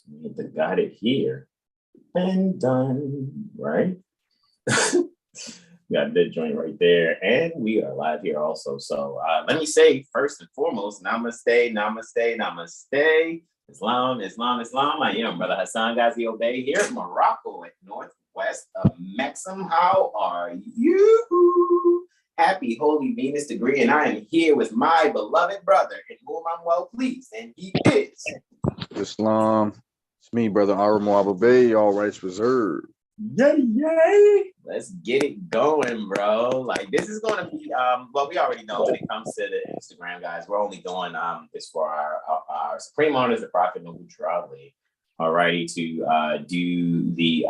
We get the got it here and done, right? Got that joint right there. And we are live here also. So let me say first and foremost, namaste, namaste, namaste. Islam, Islam, Islam. I am Brother Hasan Ghaziel Bey here in Morocco at northwest of Maxim. How are you? Happy Holy Venus degree. And I am here with my beloved brother in whom I'm well pleased. And he is Islam. It's me, Brother Abu Bey, all rights reserved. Yay, yay. Let's get it going, bro. Like, this is going to be, well, we already know when it comes to the Instagram, guys, we're only doing this for our Supreme Honors, the Prophet Noble Travel, alrighty, to do the,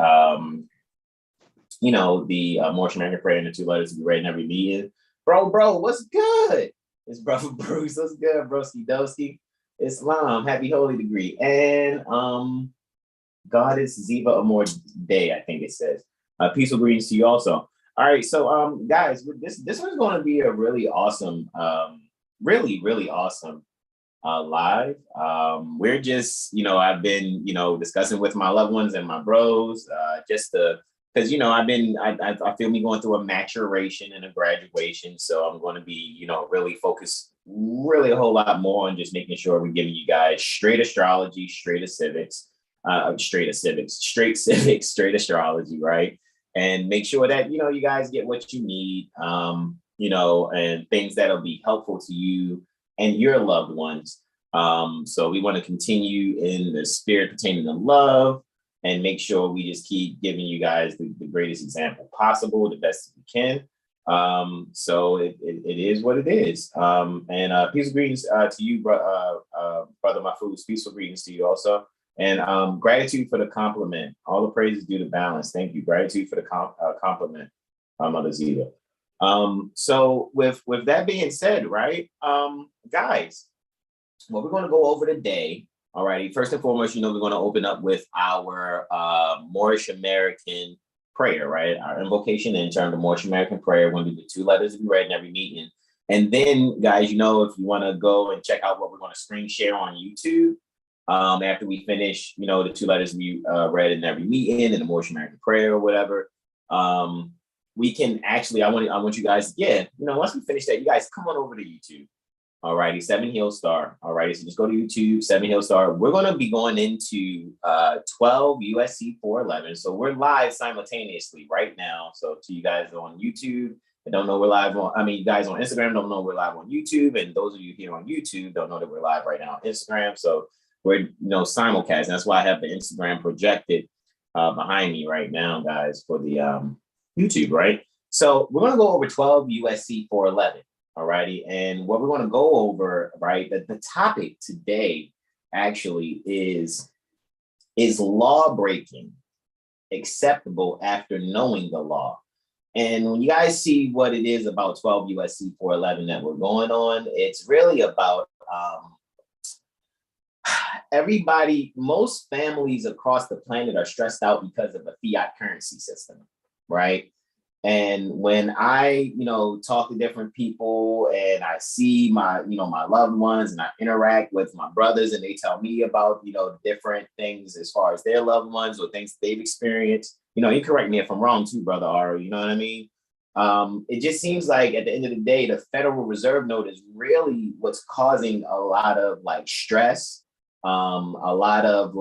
the Moorish American prayer and the two letters to be read in every meeting. Bro, what's good? It's Brother Bruce. What's good, broski doski? Islam, happy holy degree. And, Goddess Ziva Amor Day, I think it says. Peaceful greetings to you also. All right, so guys, this one's going to be a really awesome, really awesome live. We're just, I've been, discussing with my loved ones and my bros, just because I feel me going through a maturation and a graduation, so I'm going to be, really focused, really a whole lot more on just making sure we're giving you guys straight astrology, straight civics, straight astrology, right? And make sure that you guys get what you need, and things that'll be helpful to you and your loved ones. So we want to continue in the spirit pertaining to love and make sure we just keep giving you guys the greatest example possible, the best we can. So it is what it is. And peaceful greetings to you, Brother Mahfouz. Peaceful greetings to you also. And gratitude for the compliment. All the praises due to balance. Thank you. Gratitude for the compliment, Mother Ziva. So with that being said, right, guys, what we're going to go over today, all righty, first and foremost, we're going to open up with our Moorish American prayer, right? Our invocation in terms of Moorish American prayer. We're going to do the two letters to be read in every meeting. And then, guys, if you want to go and check out what we're going to screen share on YouTube, after we finish, the two letters we read in every meeting and the Moorish American prayer or whatever, we can actually, I want you guys, once we finish that, you guys come on over to YouTube. All righty, 7HealStar. All righty, so just go to YouTube, 7HealStar. We're going to be going into 12 USC 411. So we're live simultaneously right now. So to you guys on YouTube, I don't know we're live on, you guys on Instagram don't know we're live on YouTube. And those of you here on YouTube don't know that we're live right now on Instagram. So we're simulcast. That's why I have the Instagram projected behind me right now, guys, for the YouTube, right? So we're going to go over 12 USC 411, all righty? And what we're going to go over, right, the topic today actually is law breaking acceptable after knowing the law? And when you guys see what it is about 12 USC 411 that we're going on, it's really about everybody, most families across the planet are stressed out because of a fiat currency system, right? And when I, talk to different people and I see my, my loved ones and I interact with my brothers and they tell me about, different things as far as their loved ones or things they've experienced, you correct me if I'm wrong too, Brother Ari, you know what I mean? It just seems like at the end of the day, the Federal Reserve note is really what's causing a lot of stress. A lot of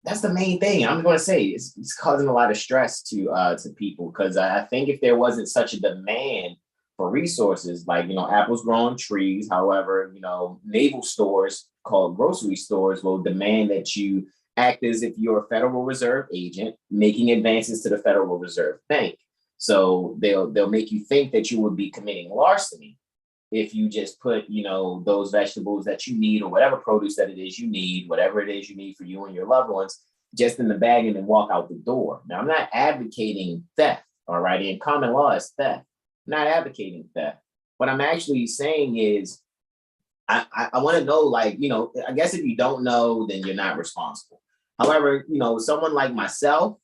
that's the main thing I'm going to say. It's causing a lot of stress to people, because I think if there wasn't such a demand for resources, apples grow on trees. However, naval stores called grocery stores will demand that you act as if you're a Federal Reserve agent making advances to the Federal Reserve Bank. So they'll make you think that you would be committing larceny if you just put, those vegetables that you need or whatever produce that it is you need, whatever it is you need for you and your loved ones, just in the bag and then walk out the door. Now, I'm not advocating theft, all right? And common law is theft. I'm not advocating theft. What I'm actually saying is I want to know, I guess if you don't know, then you're not responsible. However, someone like myself,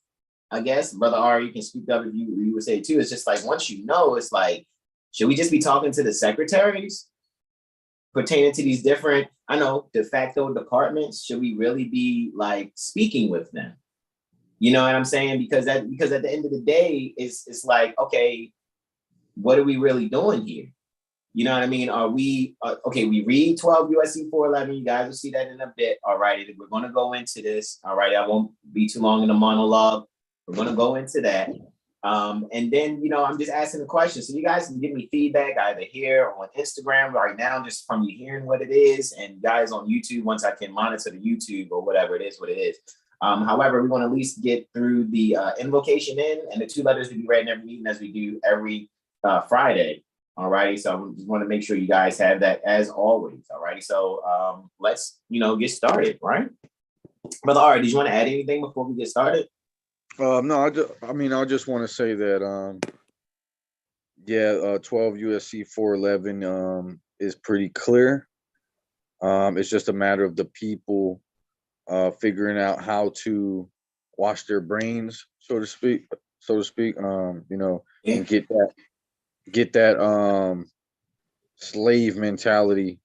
I guess, Brother Ari, you can speak up if you would say it too. It's just once you know, it's should we just be talking to the secretaries? pertaining to these different, I know, de facto departments, should we really be like speaking with them? You know what I'm saying? Because at the end of the day, it's like, okay, what are we really doing here? You know what I mean? Are we okay? We read 12 USC 411. You guys will see that in a bit. All right, we're going to go into this. All right, I won't be too long in the monologue. We're going to go into that. And then, I'm just asking the question. So you guys can give me feedback either here or on Instagram right now, just from you hearing what it is. And guys on YouTube, once I can monitor the YouTube or whatever it is, what it is. However, we want to at least get through the invocation in and the 2 letters to be read in every meeting as we do every Friday. All righty. So I just want to make sure you guys have that as always. All righty. So let's, get started, right? Brother Ari, did you want to add anything before we get started? No, I just want to say that 12 USC 411 is pretty clear. It's just a matter of the people figuring out how to wash their brains, so to speak, and get that slave mentality,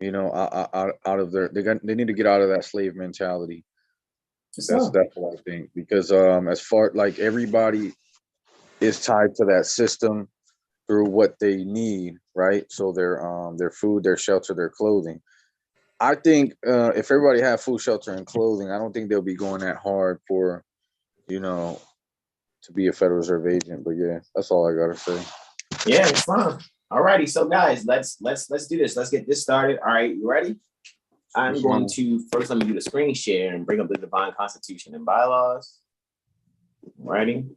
out of they need to get out of that slave mentality. That's what I think, because as far like everybody is tied to that system through what they need, right? So their food, their shelter, their clothing. I think if everybody had food, shelter, and clothing, I don't think they'll be going that hard for, to be a Federal Reserve agent. But yeah, that's all I gotta say. Yeah, it's fine. All righty, so guys, let's do this. Let's get this started. All right, you ready? I'm going to first let me do the screen share and bring up the Divine Constitution and Bylaws. Ready?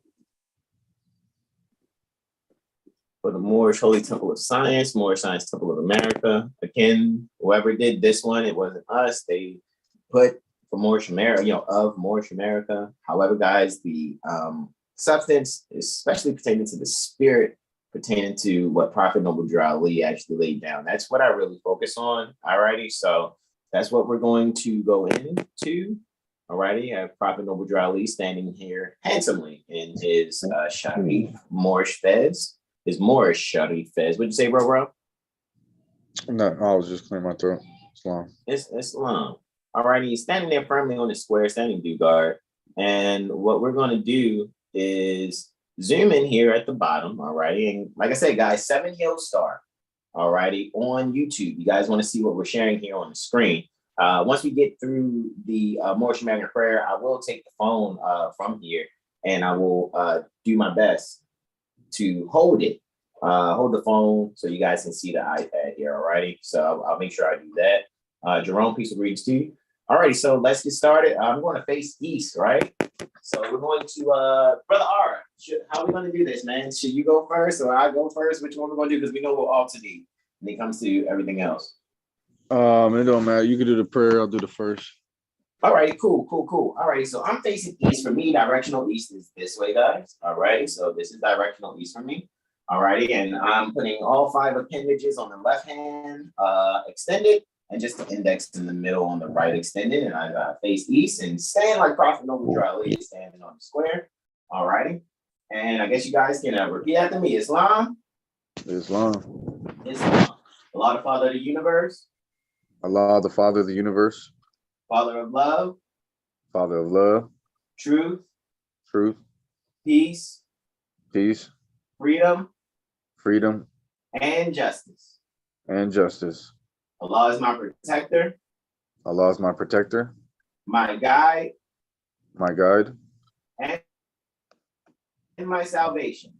For the Moorish Holy Temple of Science, Moorish Science Temple of America. Again, whoever did this one, it wasn't us. They put for Moorish America, of Moorish America. However, guys, the substance, especially pertaining to the spirit, pertaining to what Prophet Noble Drew Ali actually laid down. That's what I really focus on. Alrighty, so that's what we're going to go into. Alrighty, I have Prophet Noble Drew Ali standing here handsomely in his Sharif Moorish fez. His Moorish Sharif fez. What'd you say, bro? No, I was just clearing my throat. Islam. It's Islam. Alrighty, he's standing there firmly on the square, standing due guard. And what we're going to do is zoom in here at the bottom. Alrighty, and like I said, guys, 7HealStar. Alrighty, on YouTube. You guys want to see what we're sharing here on the screen. Once we get through the Moorish American prayer, I will take the phone from here, and I will do my best to hold the phone so you guys can see the iPad here. Alrighty, so I'll make sure I do that. Jerome, peace of greetings to you. Alrighty, so let's get started. I'm going to face east, right? So we're going to Brother R. How are we going to do this, man? Should you go first or I go first? Which one we're going to do? Because we know we'll alternate when it comes to everything else. It don't matter. You can do the prayer. I'll do the first. All right, cool. All right, so I'm facing east. For me, directional east is this way, guys. All right, so this is directional east for me. All righty, and I'm putting all 5 appendages on the left hand extended, and just the index in the middle on the right extended, and I face east and stand like Prophet Noble Drew Ali, standing on the square. All righty, and I guess you guys can repeat after me. Islam. Allah, the Father of the universe. Allah, the Father of the universe. Father of love. Father of love. Truth. Peace. Freedom. And justice. Allah is my protector. My guide. And my salvation.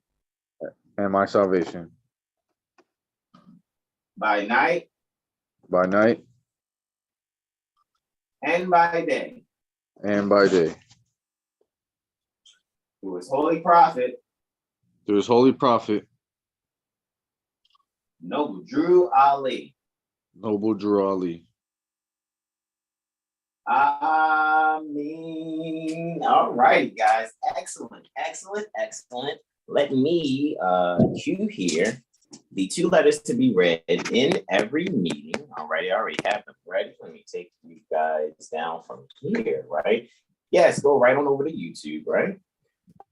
By night. And by day. Through his holy prophet. Noble Drew Ali. Ameen. All right, guys. Excellent. Let me cue here the 2 letters to be read in every meeting. All right, I already have them ready. Let me take you guys down from here, right? Yes, go right on over to YouTube, right?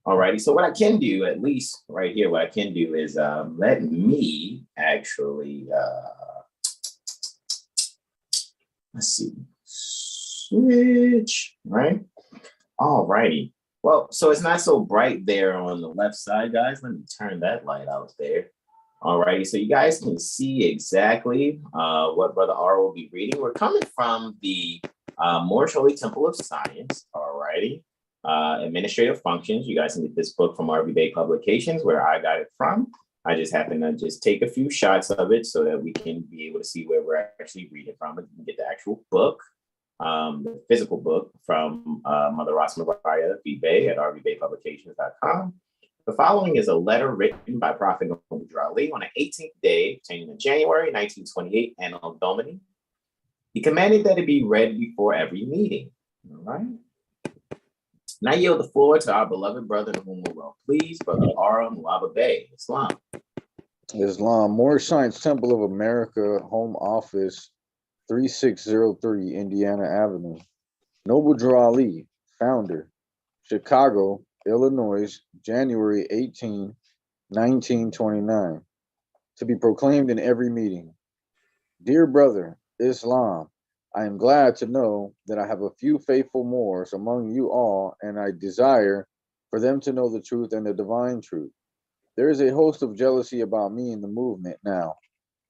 All righty. So what I can do, at least right here, what I can do is let me actually Let's see. Switch, right? All righty. Well, so it's not so bright there on the left side, guys. Let me turn that light out there. All righty. So you guys can see exactly what Brother R will be reading. We're coming from the Moorish Holy Temple of Science. All righty. Administrative Functions. You guys can get this book from RV Bay Publications, where I got it from. I just happen to just take a few shots of it so that we can be able to see where we're actually reading from and get the actual book, the physical book from Mother Rosmaria Bay at rvbaypublications.com. The following is a letter written by Prophet Noble Ali on the 18th day, pertaining to January 1928, Anno Domini. He commanded that it be read before every meeting. All right. Now I yield the floor to our beloved brother, in whom we're well pleased, Brother Aram Waba Bey, Islam. Islam, Moorish Science Temple of America, Home Office, 3603 Indiana Avenue. Noble Drew Ali, founder, Chicago, Illinois, January 18, 1929. To be proclaimed in every meeting. Dear brother, Islam, I am glad to know that I have a few faithful Moors among you all, and I desire for them to know the truth and the divine truth. There is a host of jealousy about me in the movement now,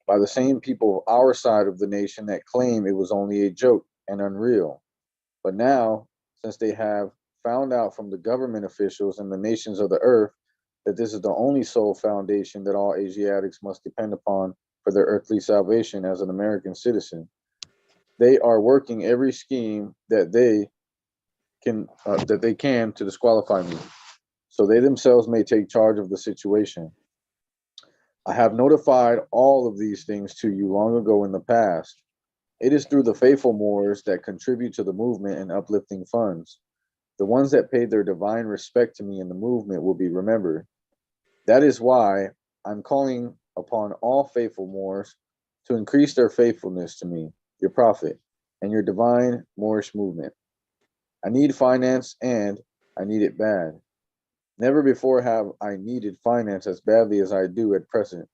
by the same people of our side of the nation that claim it was only a joke and unreal. But now, since they have found out from the government officials and the nations of the earth that this is the only sole foundation that all Asiatics must depend upon for their earthly salvation as an American citizen, they are working every scheme that they can to disqualify me, so they themselves may take charge of the situation. I have notified all of these things to you long ago in the past. It is through the faithful Moors that contribute to the movement and uplifting funds. The ones that paid their divine respect to me in the movement will be remembered. That is why I'm calling upon all faithful Moors to increase their faithfulness to me, your prophet, and your divine Moorish movement. I need finance, and I need it bad. Never before have I needed finance as badly as I do at present,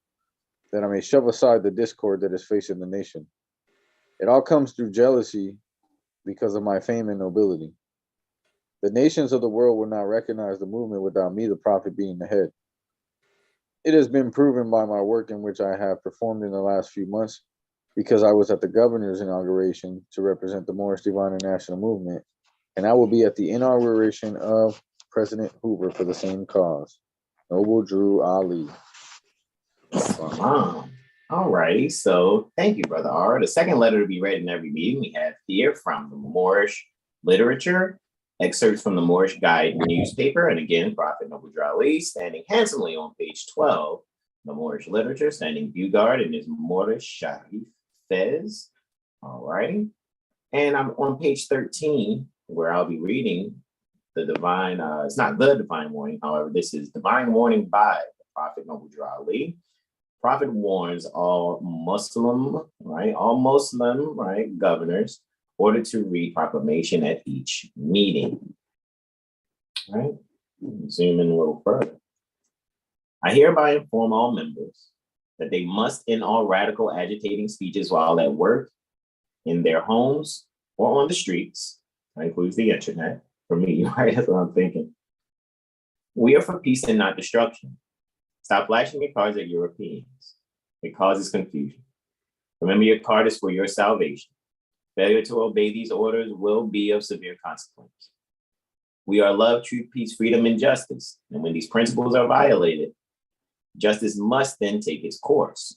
that I may shove aside the discord that is facing the nation. It all comes through jealousy because of my fame and nobility. The nations of the world will not recognize the movement without me, the prophet, being the head. It has been proven by my work in which I have performed in the last few months, because I was at the governor's inauguration to represent the Moorish Divine and National Movement, and I will be at the inauguration of President Hoover for the same cause. Noble Drew Ali. All righty. So thank you, Brother R. The second letter to be read in every meeting we have here from the Moorish literature, excerpts from the Moorish Guide newspaper, and again, Prophet Noble Drew Ali, standing handsomely on page 12, the Moorish literature, standing view guard in his Moorish Sharif Fez. All righty. And I'm on page 13, where I'll be reading the divine, it's not the divine warning, however, this is divine warning by the Prophet Noble Drew Ali. Prophet warns all Muslim, governors ordered to read proclamation at each meeting. All right, zoom in a little further. I hereby inform all members that they must end all radical agitating speeches while at work, in their homes, or on the streets. That includes the internet. For me, right? That's what I'm thinking. We are for peace and not destruction. Stop flashing your cards at Europeans. It causes confusion. Remember, your card is for your salvation. Failure to obey these orders will be of severe consequence. We are love, truth, peace, freedom, and justice. And when these principles are violated, justice must then take its course.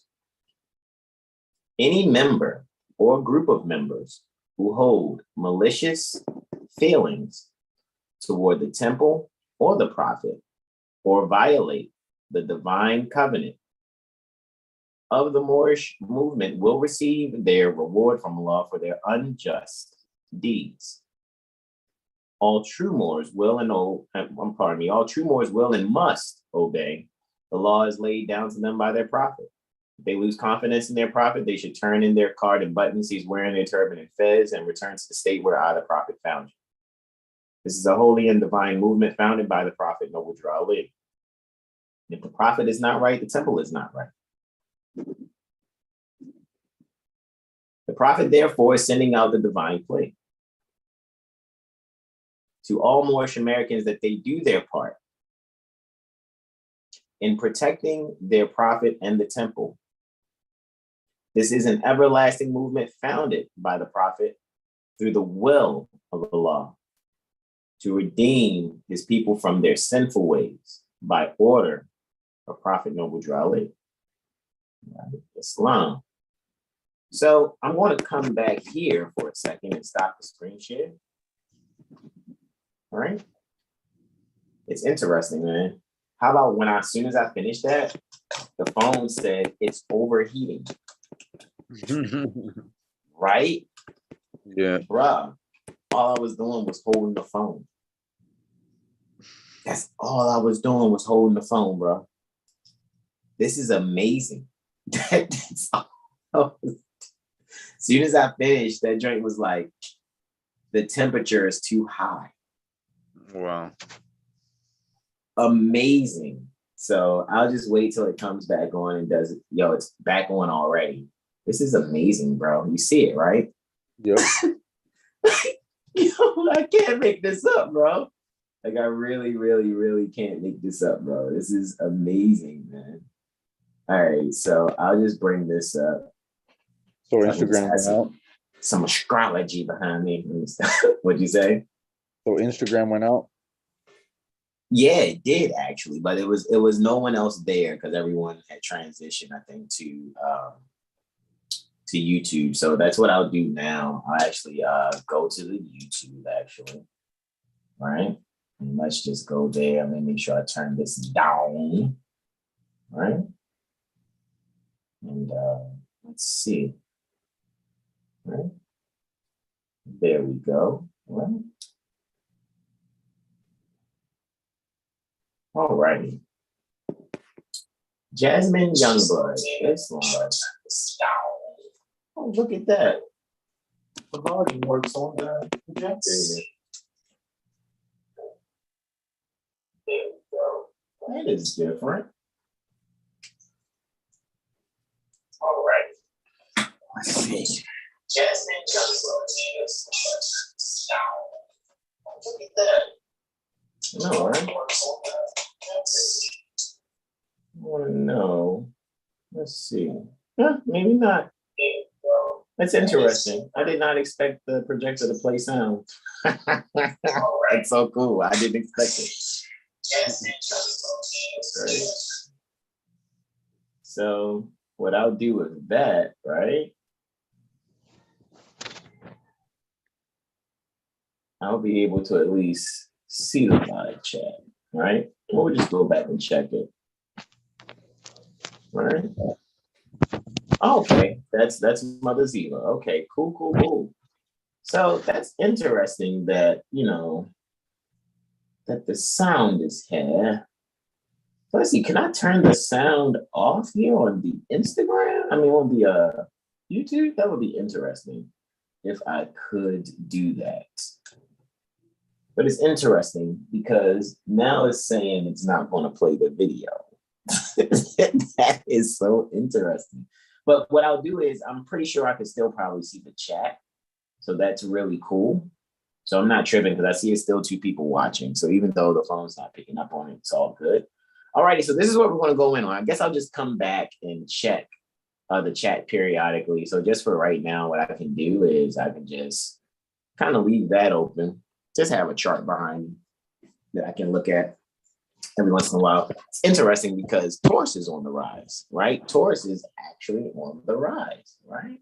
Any member or group of members who hold malicious feelings toward the temple or the prophet, or violate the divine covenant of the Moorish movement will receive their reward from Allah for their unjust deeds. All true Moors will and must obey the laws laid down to them by their prophet. If they lose confidence in their prophet, they should turn in their card and buttons he's wearing their turban and fez and return to the state where I, the prophet, found you. This is a holy and divine movement founded by the Prophet Noble Drew Ali. If the prophet is not right, the temple is not right. The prophet, therefore, is sending out the divine plea to all Moorish Americans that they do their part in protecting their prophet and the temple. This is an everlasting movement founded by the prophet through the will of Allah to redeem his people from their sinful ways by order of Prophet Noble Drew Islam. So I'm going to come back here for a second and stop the screen share. All right. It's interesting, man. How about when as soon as I finished that, the phone said it's overheating. Right? Yeah. Bruh, all I was doing was holding the phone. That's all I was doing was holding the phone, bro. This is amazing. That's all. As soon as I finished, that drink was like, the temperature is too high. Wow. Amazing. So I'll just wait till it comes back on and does it. Yo, it's back on already. This is amazing, bro. You see it, right? Yep. Yo, I can't make this up, bro. Like, I really, really, really can't make this up, bro. This is amazing, man. All right, so I'll just bring this up. So Instagram went out? Some astrology behind me. What'd you say? So Instagram went out? Yeah, it did actually, but it was no one else there because everyone had transitioned, I think, to YouTube. So that's what I'll do now. I'll actually go to the YouTube actually. All right. And let's just go there. Let me make sure I turn this down. All right. And let's see. All right. There we go. All right. All righty. Jasmine Youngblood. Islam. Oh, look at that. The volume works on the projector here. There we go. That is different. All right. Let's see. Jasmine Youngblood. Oh, look at that. No, right? I want to know. Let's see. Huh, maybe not. That's interesting. I did not expect the projector to play sound. That's so cool. I didn't expect it. Right. So what I'll do with that, right? I'll be able to at least see the live chat, right? We'll just go back and check it. All right. Okay, that's Mother Ziva. Okay, cool. So that's interesting that, you know, that the sound is here. Let's see, can I turn the sound off here on the Instagram? I mean, on the YouTube? That would be interesting if I could do that. But it's interesting because now it's saying it's not going to play the video. That is so interesting. But what I'll do is I'm pretty sure I can still probably see the chat. So that's really cool. So I'm not tripping because I see it's still 2 people watching. So even though the phone's not picking up on it, it's all good. All righty, so this is what we're going to go in on. I guess I'll just come back and check the chat periodically. So just for right now, what I can do is I can just kind of leave that open. Just have a chart behind me that I can look at every once in a while. It's interesting because Taurus is on the rise, right? Taurus is actually on the rise, right?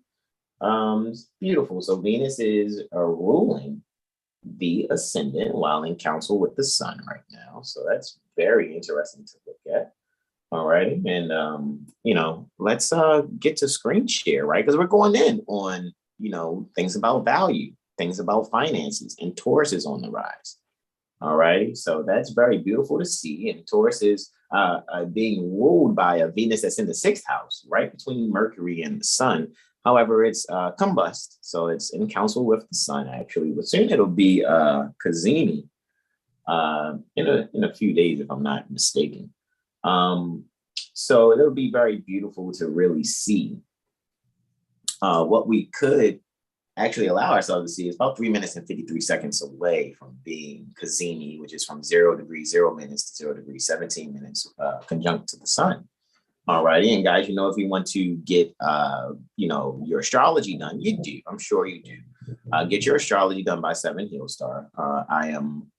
It's beautiful. So Venus is ruling the ascendant while in council with the sun right now. So that's very interesting to look at. All righty. And, you know, let's get to screen share, right? Because we're going in on, you know, things about value, things about finances, and Taurus is on the rise. All right. So that's very beautiful to see. And Taurus is being ruled by a Venus that's in the 6th house, right between Mercury and the sun. However, it's combust. So it's in council with the sun, actually. But soon it'll be Kazemi in a few days, if I'm not mistaken. So it'll be very beautiful to really see what we could actually allow ourselves to see is about 3 minutes and 53 seconds away from being Cazimi, which is from 0 degrees 0 minutes to 0 degrees 17 minutes, conjunct to the sun. Alrighty, and guys, if you want to get, your astrology done, you do. I'm sure you do. Get your astrology done by 7HealStar. I am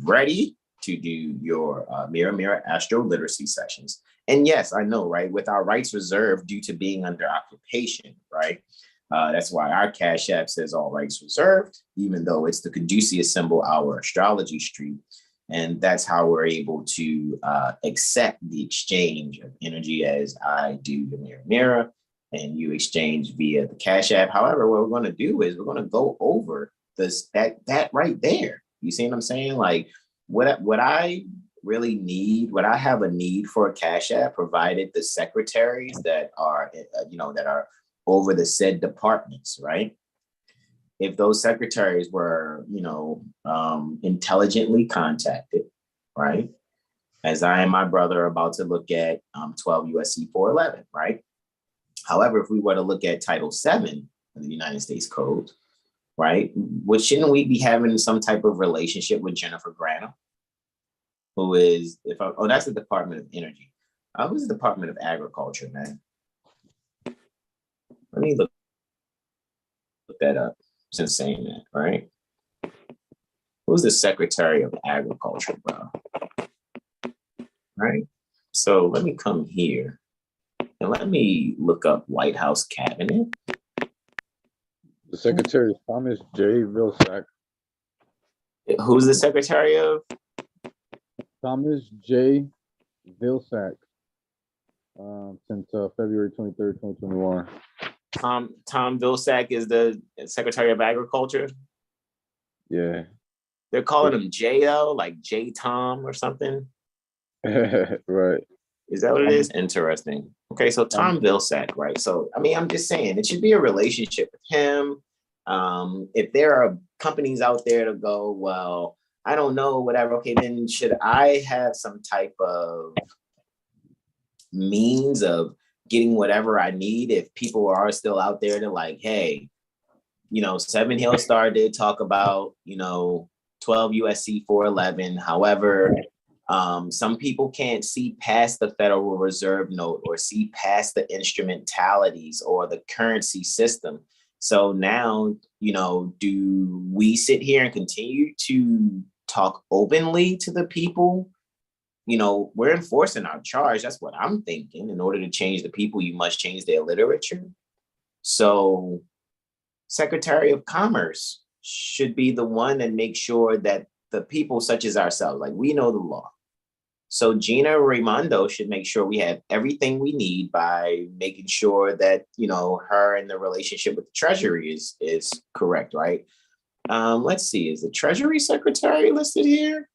ready to do your Mirror AstroLiteracy sessions. And yes, I know, right? With our rights reserved due to being under occupation, right? That's why our Cash App says all rights reserved, even though it's the caduceus symbol, our astrology street. And that's how we're able to accept the exchange of energy as I do the mirror, and you exchange via the Cash App. However, what we're going to do is we're going to go over that right there. You see what I'm saying? Like what I really need, what I have a need for a Cash App, provided the secretaries that are, that are over the said departments, right? If those secretaries were, intelligently contacted, right? As I and my brother are about to look at 12 USC 411, right? However, if we were to look at Title 7 of the United States Code, right? Shouldn't we be having some type of relationship with Jennifer Granum, who is, that's the Department of Energy. Who's the Department of Agriculture, man? Let me look that up since saying that, right? Who's the Secretary of Agriculture, bro? Right? So let me come here and let me look up White House Cabinet. The Secretary is Thomas J. Vilsack. Who's the Secretary of? Thomas J. Vilsack. Since February 23rd, 2021. Tom Vilsack is the Secretary of Agriculture. Yeah. They're calling him J though, like J Tom or something. Right. Is that what it is? Interesting. Okay, so Tom Vilsack, right? So I'm just saying it should be a relationship with him. If there are companies out there to go, well, I don't know, whatever. Okay, then should I have some type of means of getting whatever I need if people are still out there to like, hey, 7HealStar did talk about, 12 USC 411. However, some people can't see past the Federal Reserve note or see past the instrumentalities or the currency system. So now, do we sit here and continue to talk openly to the people? We're enforcing our charge. That's what I'm thinking. In order to change the people, you must change their literature. So Secretary of Commerce should be the one that makes sure that the people such as ourselves, like we know the law. So Gina Raimondo should make sure we have everything we need by making sure that, her and the relationship with the Treasury is correct, right? Let's see, is the Treasury Secretary listed here?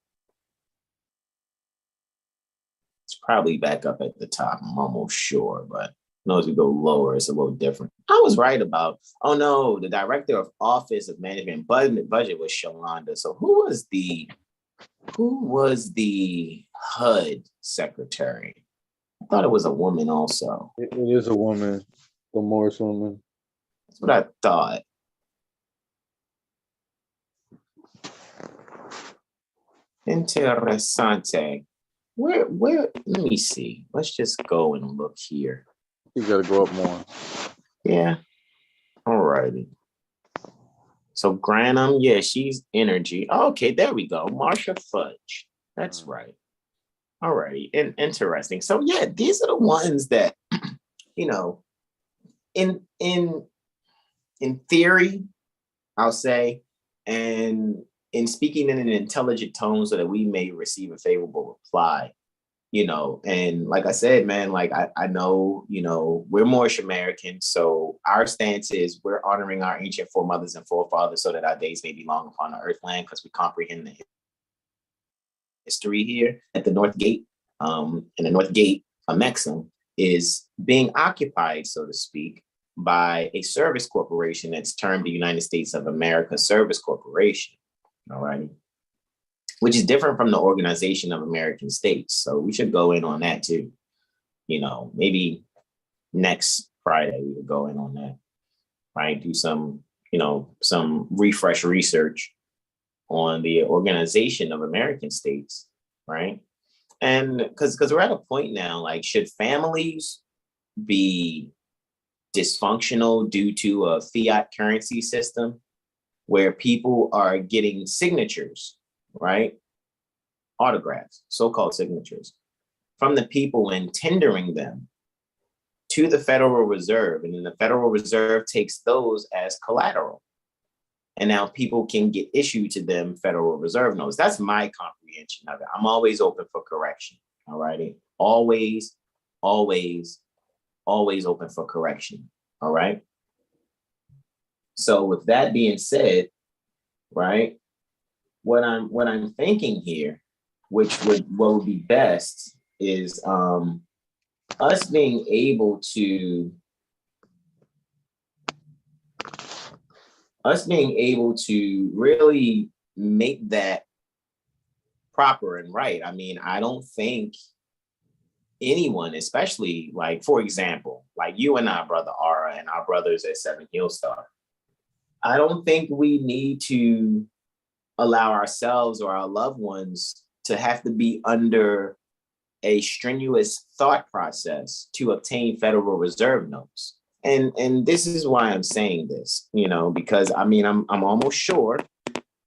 It's probably back up at the top, I'm almost sure, but as we go lower, it's a little different. I was right about, the Director of Office of Management and Budget was Shalonda. So who was the HUD secretary? I thought it was a woman also. It is a woman, the Morris woman. That's what I thought. Interessante. Where, let me see. Let's just go and look here. You gotta go up more. Yeah. All righty. So Granum, yeah, she's energy. Okay, there we go. Marsha Fudge. That's right. All righty. And interesting. So yeah, these are the ones that, in theory, I'll say, and in speaking in an intelligent tone so that we may receive a favorable reply, and like I said, man, like I know, we're Moorish American. So our stance is we're honoring our ancient foremothers and forefathers so that our days may be long upon the earth land, because we comprehend the history here at the North Gate. And the North Gate, a Maxim, is being occupied, so to speak, by a service corporation that's termed the United States of America Service Corporation. All right. Which is different from the Organization of American States. So we should go in on that too. Maybe next Friday we would go in on that. right? Do some, some refresh research on the organization of American states, right? And because we're at a point now, like, should families be dysfunctional due to a fiat currency system where people are getting signatures, right? Autographs, so-called signatures, from the people and tendering them to the Federal Reserve. And then the Federal Reserve takes those as collateral. And now people can get issued to them Federal Reserve notes. That's my comprehension of it. I'm always open for correction. All righty. Always, always, always open for correction. All right. So with that being said, right, what I'm thinking here, what would be best is us being able to really make that proper and right. I mean, I don't think anyone, especially, like, for example, like you and I, Brother Ara, and our brothers at 7HealStar, I don't think we need to allow ourselves or our loved ones to have to be under a strenuous thought process to obtain Federal Reserve notes. And this is why I'm saying this, because I mean, I'm almost sure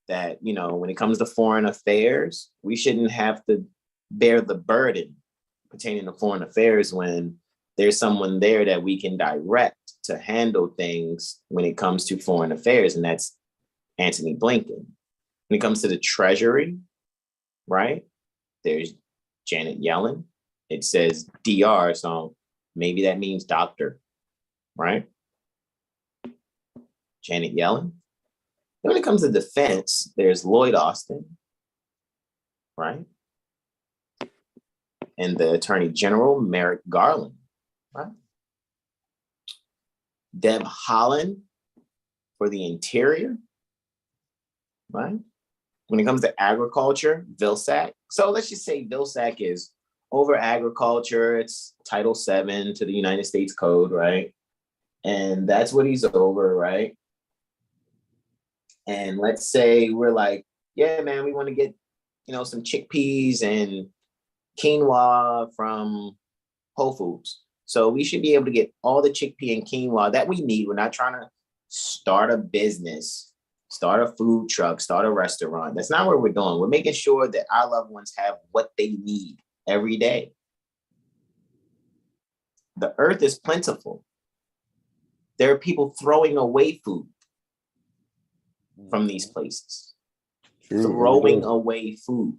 that, when it comes to foreign affairs, we shouldn't have to bear the burden pertaining to foreign affairs when there's someone there that we can direct to handle things when it comes to foreign affairs, and that's Antony Blinken. When it comes to the Treasury, right, there's Janet Yellen. It says DR, so maybe that means doctor, right? Janet Yellen. When it comes to defense, there's Lloyd Austin, right? And the Attorney General, Merrick Garland, right? Deb Haaland for the Interior, right? When it comes to agriculture, Vilsack. So let's just say Vilsack is over agriculture. It's Title VII to the United States Code, right? And that's what he's over, right? And let's say we're like, yeah, man, we want to get, some chickpeas and quinoa from Whole Foods. So we should be able to get all the chickpea and quinoa that we need. We're not trying to start a business, start a food truck, start a restaurant. That's not what we're doing. We're making sure that our loved ones have what they need every day. The earth is plentiful. There are people throwing away food from these places. True. Throwing away food.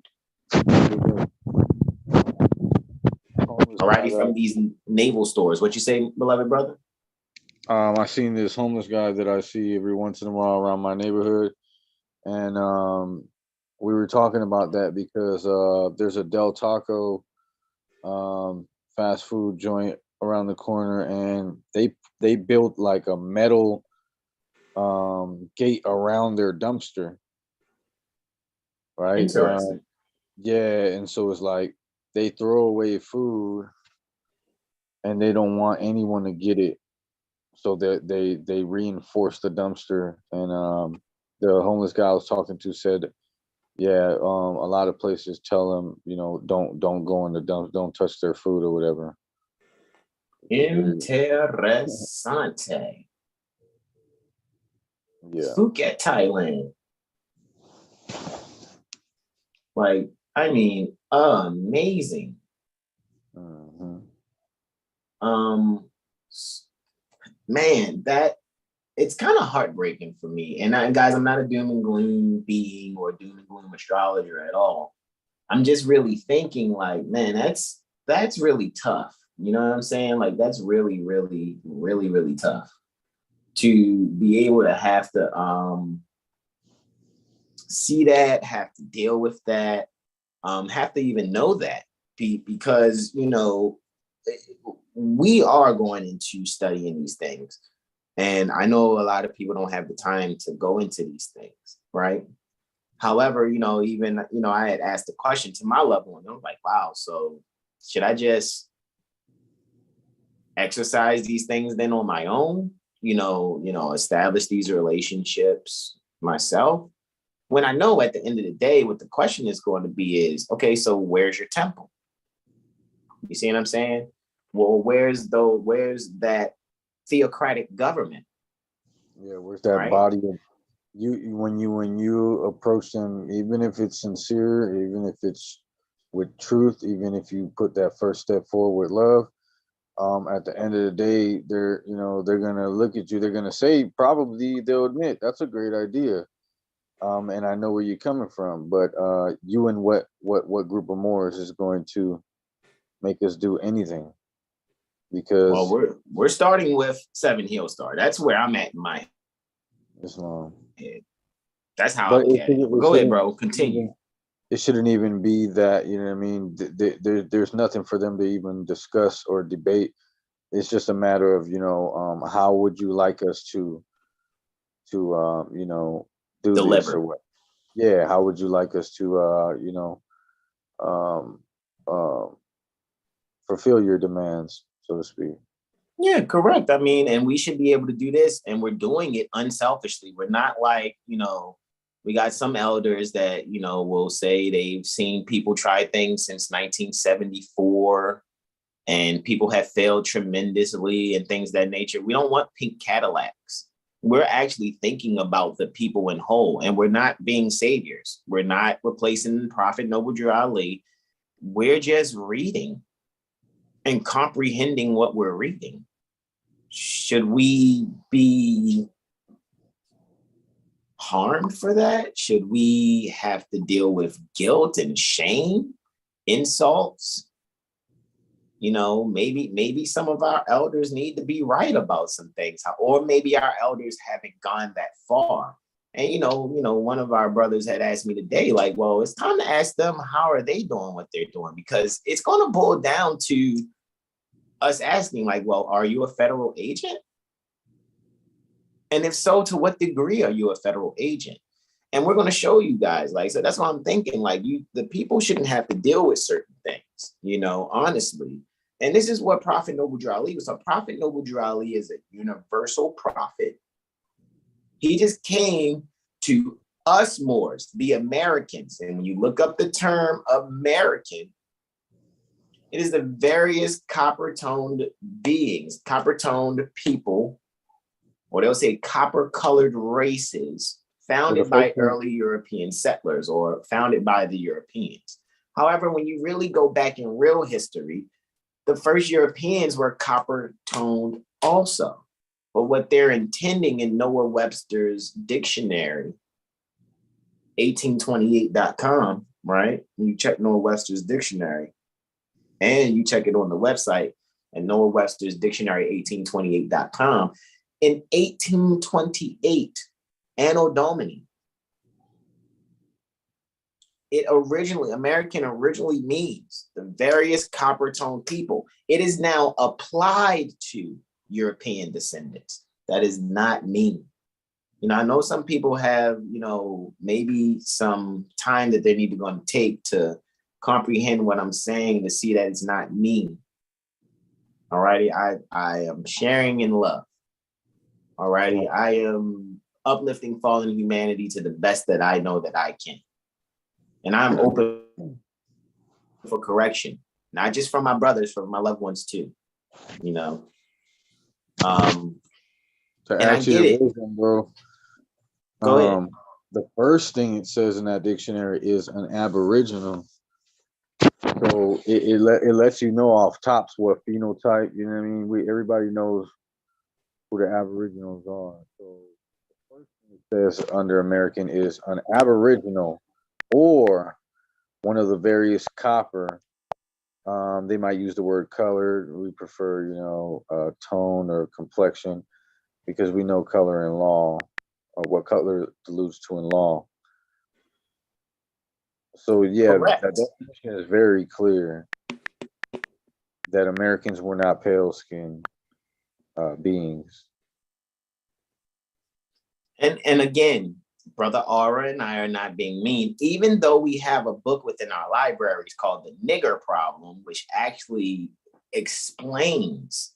Alrighty, from these naval stores. What you say, beloved brother? I seen this homeless guy that I see every once in a while around my neighborhood, and we were talking about that because there's a Del Taco fast food joint around the corner, and they built like a metal gate around their dumpster, right? Interesting. Yeah, and so it's like they throw away food and they don't want anyone to get it, so they reinforce the dumpster. And the homeless guy I was talking to said, yeah, a lot of places tell them, don't go in the dump, don't touch their food or whatever. Interessante. Yeah. Phuket, Thailand. Like, I mean, amazing. Mm-hmm. Man, that it's kind of heartbreaking for me. And guys, I'm not a doom and gloom being or doom and gloom astrologer at all. I'm just really thinking, like, man, that's really tough. You know what I'm saying? Like, that's really, really, really, really tough to be able to have to see that, have to deal with that, have to even know that, because, we are going into studying these things. And I know a lot of people don't have the time to go into these things, right? However, even, I had asked a question to my loved one. I was like, wow, so should I just exercise these things then on my own? establish these relationships myself, when I know at the end of the day, what the question is going to be is, okay, so where's your temple? You see what I'm saying? Well, where's that theocratic government? Yeah, where's that right? body of when you approach them, even if it's sincere, even if it's with truth, even if you put that first step forward with love, at the end of the day, they're gonna look at you. They're gonna say, probably they'll admit, that's a great idea. And I know where you're coming from, but you and what group of Moors is going to make us do anything? Because we're starting with 7HealStar. That's where I'm at in my Islam. head. That's how But I look at it. Go ahead, bro. Continue. It shouldn't even be that, you know what I mean? There's nothing for them to even discuss or debate. It's just a matter of, how would you like us to do Deliver. this or what? Yeah, how would you like us to, fulfill your demands, so to speak? Yeah, correct. I mean, and we should be able to do this, and we're doing it unselfishly. We're not like, we got some elders that, will say they've seen people try things since 1974, and people have failed tremendously and things of that nature. We don't want pink Cadillacs. We're actually thinking about the people in whole, and we're not being saviors. We're not replacing Prophet Noble Drew Ali. We're just reading and comprehending what we're reading. Should we be harmed for that? Should we have to deal with guilt and shame, insults? Maybe some of our elders need to be right about some things, or maybe our elders haven't gone that far. And one of our brothers had asked me today, like, well, it's time to ask them, how are they doing what they're doing? Because it's going to boil down to us asking, like, well, are you a federal agent? And if so, to what degree are you a federal agent? And we're going to show you guys, like, so that's what I'm thinking, like, the people shouldn't have to deal with certain things, honestly. And this is what Prophet Noble Drew Ali was. So Prophet Noble Drew Ali is a universal prophet. He just came to us Moors, the Americans. And when you look up the term American, it is the various copper-toned beings, copper-toned people, or they'll say copper-colored races, founded by early European settlers or founded by the Europeans. However, when you really go back in real history, the first Europeans were copper-toned also. But what they're intending in Noah Webster's dictionary, 1828.com, right? When you check Noah Webster's dictionary, and you check it on the website at Noah Webster's dictionary, 1828.com, in 1828, Anno Domini, American originally means the various copper-toned people. It is now applied to European descendants. That is not me. I know some people have, maybe some time that they need to go and take to comprehend what I'm saying, to see that it's not me. All righty. I am sharing in love. All righty. I am uplifting fallen humanity to the best that I know that I can. And I'm open for correction, not just from my brothers, from my loved ones too. To add to your wisdom, bro. Go ahead. The first thing it says in that dictionary is an Aboriginal. So it lets you know off tops what phenotype, you know what I mean? Everybody knows who the Aboriginals are. So the first thing it says under American is an Aboriginal or one of the various copper. They might use the word color. We prefer, tone or complexion, because we know color in law, or what color alludes to in law. So yeah, that definition is very clear that Americans were not pale-skinned beings. And again, Brother Aura and I are not being mean, even though we have a book within our libraries called The Nigger Problem, which actually explains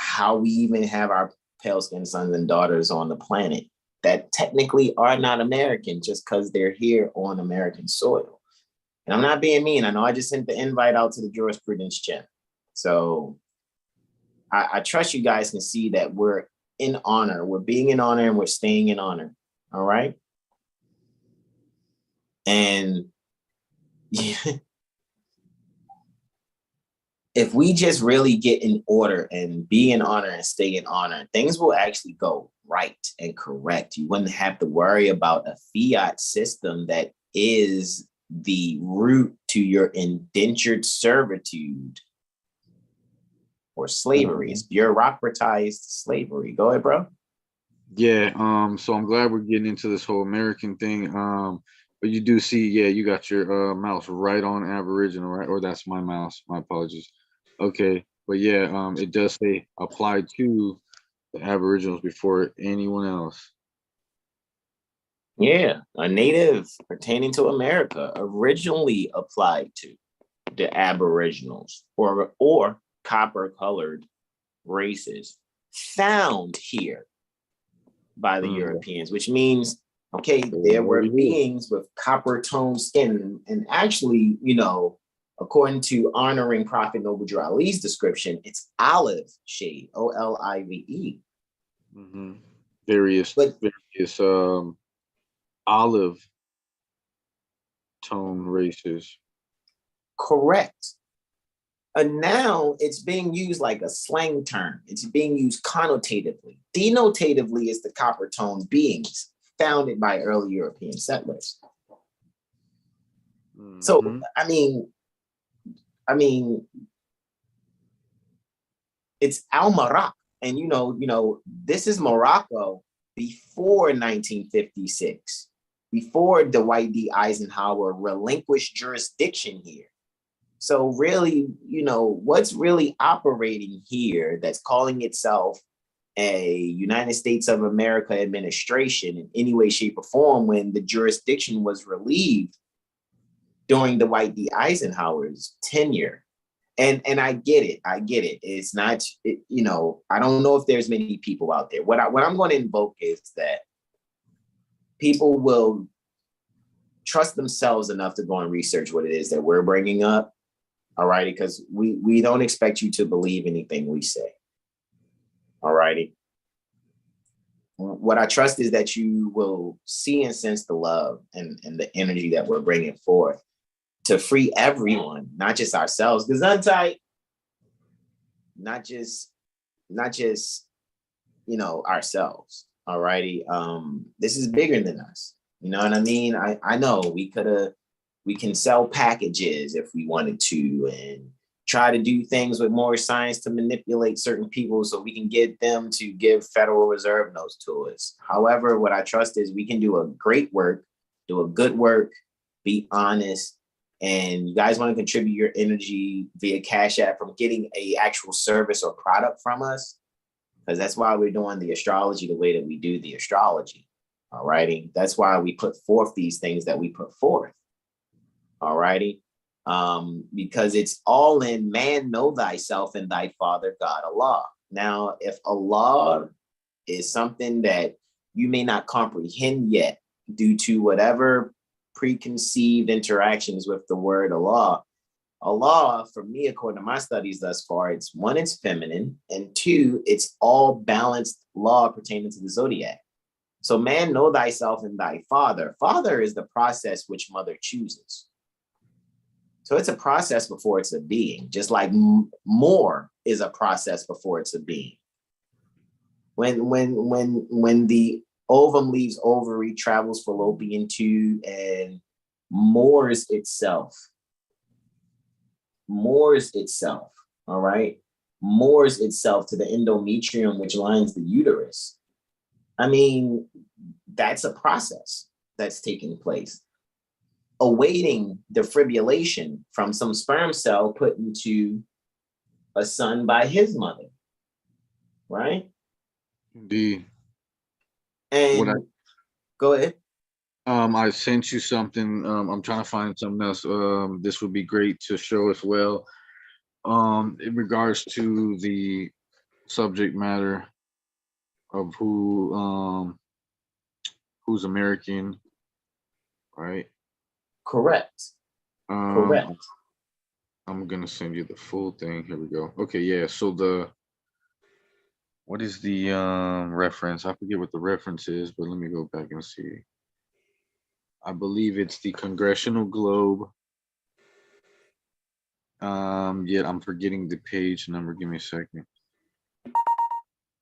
how we even have our pale-skinned sons and daughters on the planet that technically are not American just because they're here on American soil. And I'm not being mean. I know I just sent the invite out to the jurisprudence gym. So I trust you guys can see that we're in honor. We're being in honor and we're staying in honor. All right. And if we just really get in order and be in honor and stay in honor, things will actually go right and correct. You wouldn't have to worry about a fiat system that is the root to your indentured servitude or slavery. It's bureaucratized slavery. Go ahead, bro. Yeah, so I'm glad we're getting into this whole American thing. But you do see, yeah, you got your mouse right on Aboriginal, right? Or that's my mouse. My apologies. Okay, but yeah, it does say apply to the Aboriginals before anyone else. Yeah, a native pertaining to America originally applied to the Aboriginals or copper-colored races found here by the Europeans, which means, okay, there were beings with copper-toned skin. And actually, you know, according to honoring Prophet Noble Drew Ali's description, it's olive shade, O-L-I-V-E. Various olive tone races. Correct. And now it's being used like a slang term. It's being used connotatively. Denotatively is the copper toned beings founded by early European settlers. So, I mean, it's Al Marak. And, you know, this is Morocco before 1956, before Dwight D. Eisenhower relinquished jurisdiction here. So really, you know, what's really operating here that's calling itself a United States of America administration in any way, shape, or form when the jurisdiction was relieved during Dwight D. Eisenhower's tenure. And I get it. It's not, you know, I don't know if there's many people out there. What I'm going to invoke is that people will trust themselves enough to go and research what it is that we're bringing up. All righty, because we don't expect you to believe anything we say. All righty. What I trust is that you will see and sense the love and the energy that we're bringing forth to free everyone, not just ourselves. Gesundheit, not just you know, ourselves. All righty. This is bigger than us. You know what I mean? I know we can sell packages if we wanted to and try to do things with more science to manipulate certain people so we can get them to give Federal Reserve notes to us. However, what I trust is we can do a great work, do a good work, be honest, and you guys want to contribute your energy via Cash App from getting a actual service or product from us, because that's why we're doing the astrology the way that we do the astrology. All righty. That's why we put forth these things that we put forth. All righty. Because it's all in man, know thyself and thy father, God, Allah. Now, if Allah is something that you may not comprehend yet due to whatever preconceived interactions with the word Allah, Allah, for me, according to my studies thus far, it's one, it's feminine, and two, it's all balanced law pertaining to the zodiac. So man, know thyself and thy father. Father is the process which mother chooses. So it's a process before it's a being, just like Moor is a process before it's a being. When the ovum leaves ovary, travels fallopian tube, and moors itself. All right? Moors itself to the endometrium, which lines the uterus. I mean, that's a process that's taking place, awaiting defibrillation from some sperm cell put into a son by his mother, right? Indeed. And go ahead. I sent you something. I'm trying to find something else. This would be great to show as well. In regards to the subject matter of who's American, right? Correct. Um, Correct. I'm gonna send you the full thing. Here we go. Okay, yeah. So what is the reference? I forget what the reference is, but let me go back and see. I believe it's the Congressional Globe. Yet I'm forgetting the page number. Give me a second.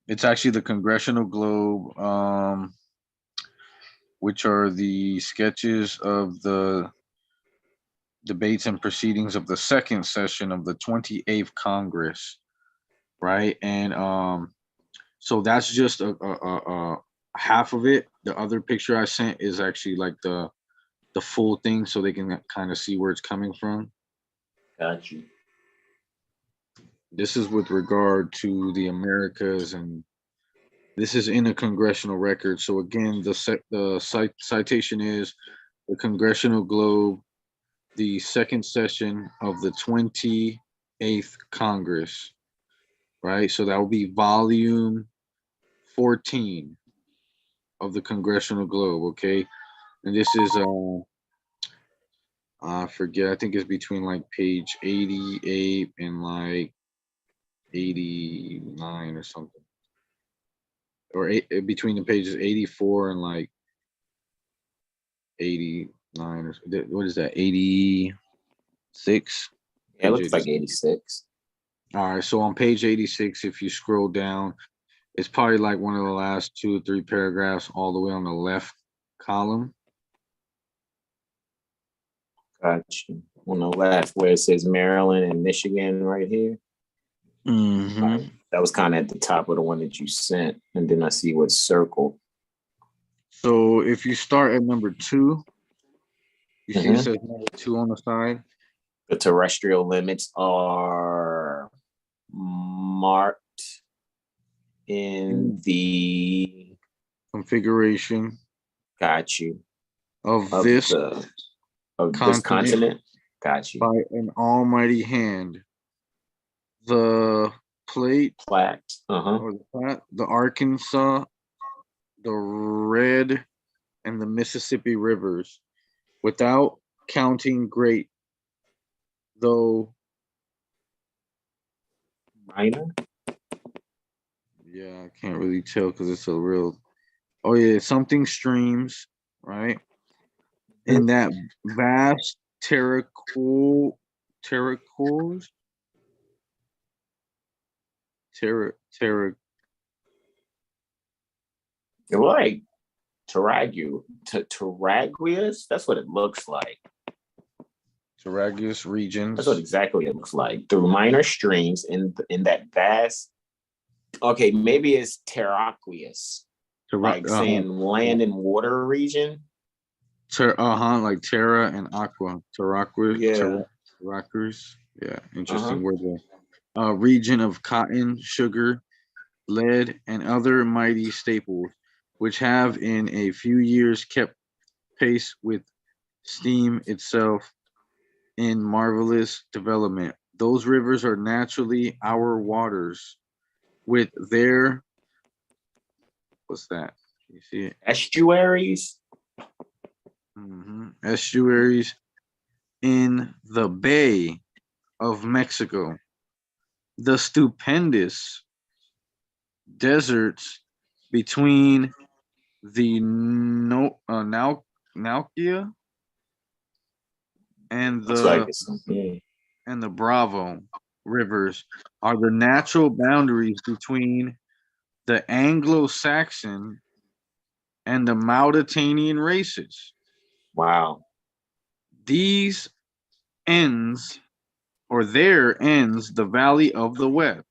It's actually the Congressional Globe, which are the sketches of the debates and proceedings of the second session of the 28th Congress, right? And so that's just a half of it. The other picture I sent is actually like the full thing, so they can kind of see where it's coming from. Got you. This is with regard to the Americas, and this is in a congressional record. So again, the citation is the Congressional Globe, the second session of the 28th Congress, right? So that will be volume 14 of the Congressional Globe, okay? And this is I forget, I think it's between like page 88 and like 89 or something. Or between the pages 84 and like 89 or what is that? 86? Yeah, it looks like 86. All right, so on page 86, if you scroll down, it's probably like one of the last 2 or 3 paragraphs all the way on the left column. Got you. On the left where it says Maryland and Michigan right here. Mm-hmm. That was kind of at the top of the one that you sent. And then I see what's circled. So if you start at number 2, you see it says number 2 on the side. The terrestrial limits are marked in the configuration. Got you. Of this continent. Got you. By an almighty hand. The Platte. Or the Arkansas, the Red, and the Mississippi rivers, without counting great, though minor. Yeah, I can't really tell because it's a real. Oh yeah, something streams, right? In that vast terracores. You're like terraguous. That's what it looks like. Terraguous regions. That's what exactly it looks like. Through minor streams in that vast. Okay, maybe it's terraqueous. Like saying land and water region. Like terra and aqua. Terraqueous. Yeah. Terraqueous. Yeah, interesting word there. Region of cotton, sugar, lead, and other mighty staples, which have in a few years kept pace with steam itself in marvelous development. Those rivers are naturally our waters, with their what's that? You see it? Estuaries. Estuaries in the Bay of Mexico, the stupendous deserts between the Naukia and the Bravo rivers are the natural boundaries between the Anglo-Saxon and the Mauritanian races. Wow. There ends the Valley of the West.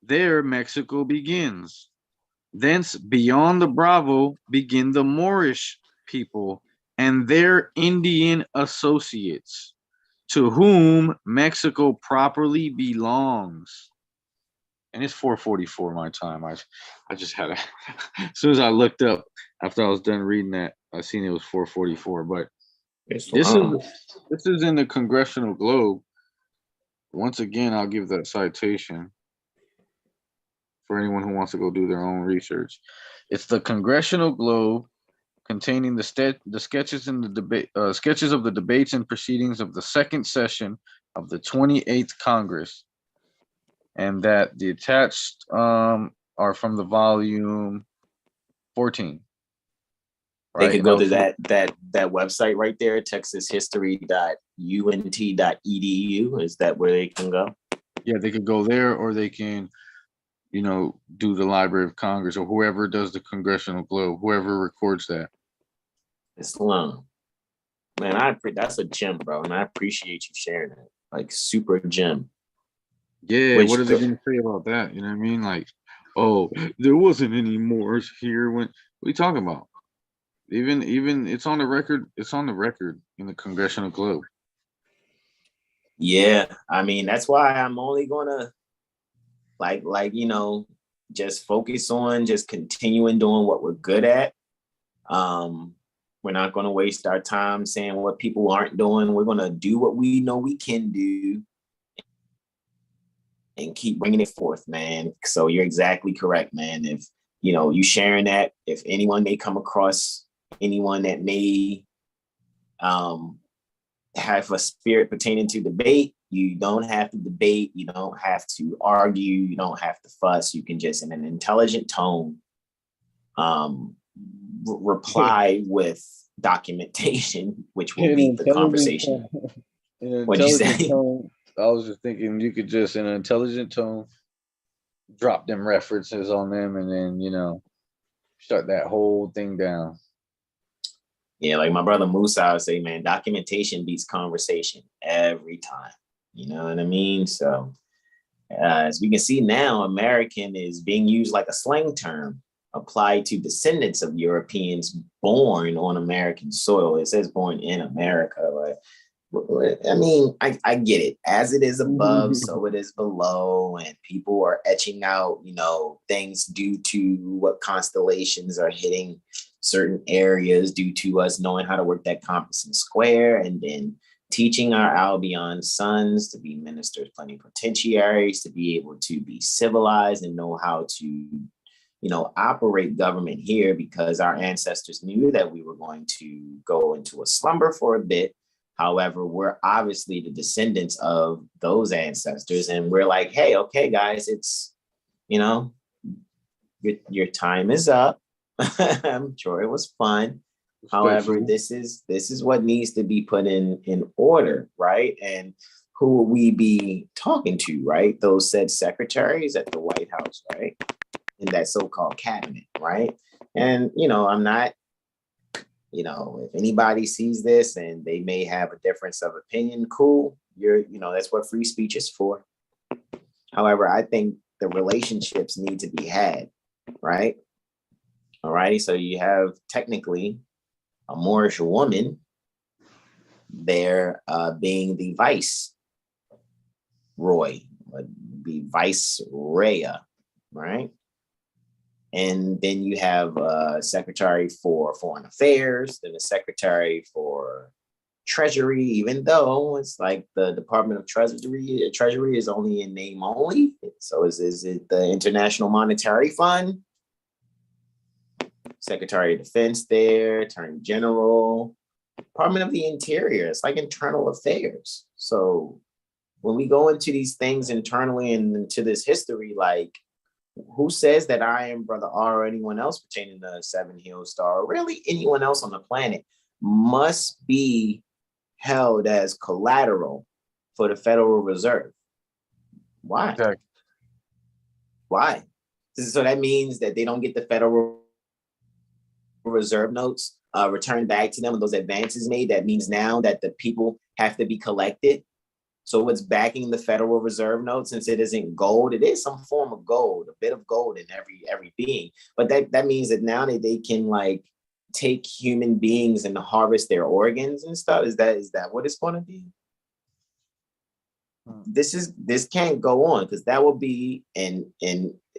There Mexico begins. Thence beyond the Bravo begin the Moorish people and their Indian associates, to whom Mexico properly belongs. And it's 4:44 my time. I just had as soon as I looked up after I was done reading that, I seen it was 4:44. But this is in the Congressional Globe. Once again, I'll give that citation. for anyone who wants to go do their own research. It's the Congressional Globe containing the sketches in the debate sketches of the debates and proceedings of the second session of the 28th Congress, and that the attached are from the volume 14. Right? They could go to that website right there, texashistory.unt.edu. Is that where they can go? Yeah, they could go there, or they can, do the Library of Congress, or whoever does the Congressional Globe, whoever records that. Islam. Man, that's a gem, bro, and I appreciate you sharing it. Like, super gem. Yeah, what are they going to say about that? You know what I mean? Like, oh, there wasn't any Moors here when. What are you talking about? Even it's on the record. It's on the record in the Congressional Globe. Yeah, I mean, that's why I'm only gonna just focus on just continuing doing what we're good at. We're not going to waste our time saying what people aren't doing. We're going to do what we know we can do and keep bringing it forth, man. So you're exactly correct, man. If you sharing that, if anyone may come across anyone that may have a spirit pertaining to debate, you don't have to debate, you don't have to argue, you don't have to fuss. You can just, in an intelligent tone, reply with documentation, which will lead the conversation. What'd you say? Tone, I was just thinking you could just, in an intelligent tone, drop them references on them, and then shut that whole thing down. Yeah, like my brother Musa would say, man, documentation beats conversation every time. You know what I mean? So as we can see now, American is being used like a slang term applied to descendants of Europeans born on American soil. It says born in America. I mean, I get it. As it is above, so it is below. And people are etching out, things due to what constellations are hitting certain areas, due to us knowing how to work that compass and square, and then teaching our Albion sons to be ministers plenipotentiaries, to be able to be civilized and know how to operate government here, because our ancestors knew that we were going to go into a slumber for a bit. However, we're obviously the descendants of those ancestors, and we're like, hey, okay, guys, it's, your time is up. I'm sure it was fun. However, this is what needs to be put in order, right? And who will we be talking to, right? Those said secretaries at the White House, right? In that so-called cabinet, right? And, I'm not, if anybody sees this and they may have a difference of opinion, cool. That's what free speech is for. However, I think the relationships need to be had, right? All right. So you have technically a Moorish woman there being the viceroy, the vicereya, right? And then you have a secretary for foreign affairs, then a secretary for treasury, even though it's like the Department of Treasury is only in name only. So is it the International Monetary Fund? Secretary of Defense there, Attorney General, Department of the Interior. It's like internal affairs. So when we go into these things internally and into this history, like, who says that I am Brother R or anyone else pertaining to 7HealStar, or really anyone else on the planet, must be held as collateral for the Federal Reserve? Why? Exactly. Why? So that means that they don't get the Federal Reserve notes returned back to them and those advances made. That means now that the people have to be collected. So what's backing the Federal Reserve note, since it isn't gold, it is some form of gold, a bit of gold in every being. But that means that now that they can like take human beings and harvest their organs and stuff. Is that what it's going to be? This can't go on, because that will be and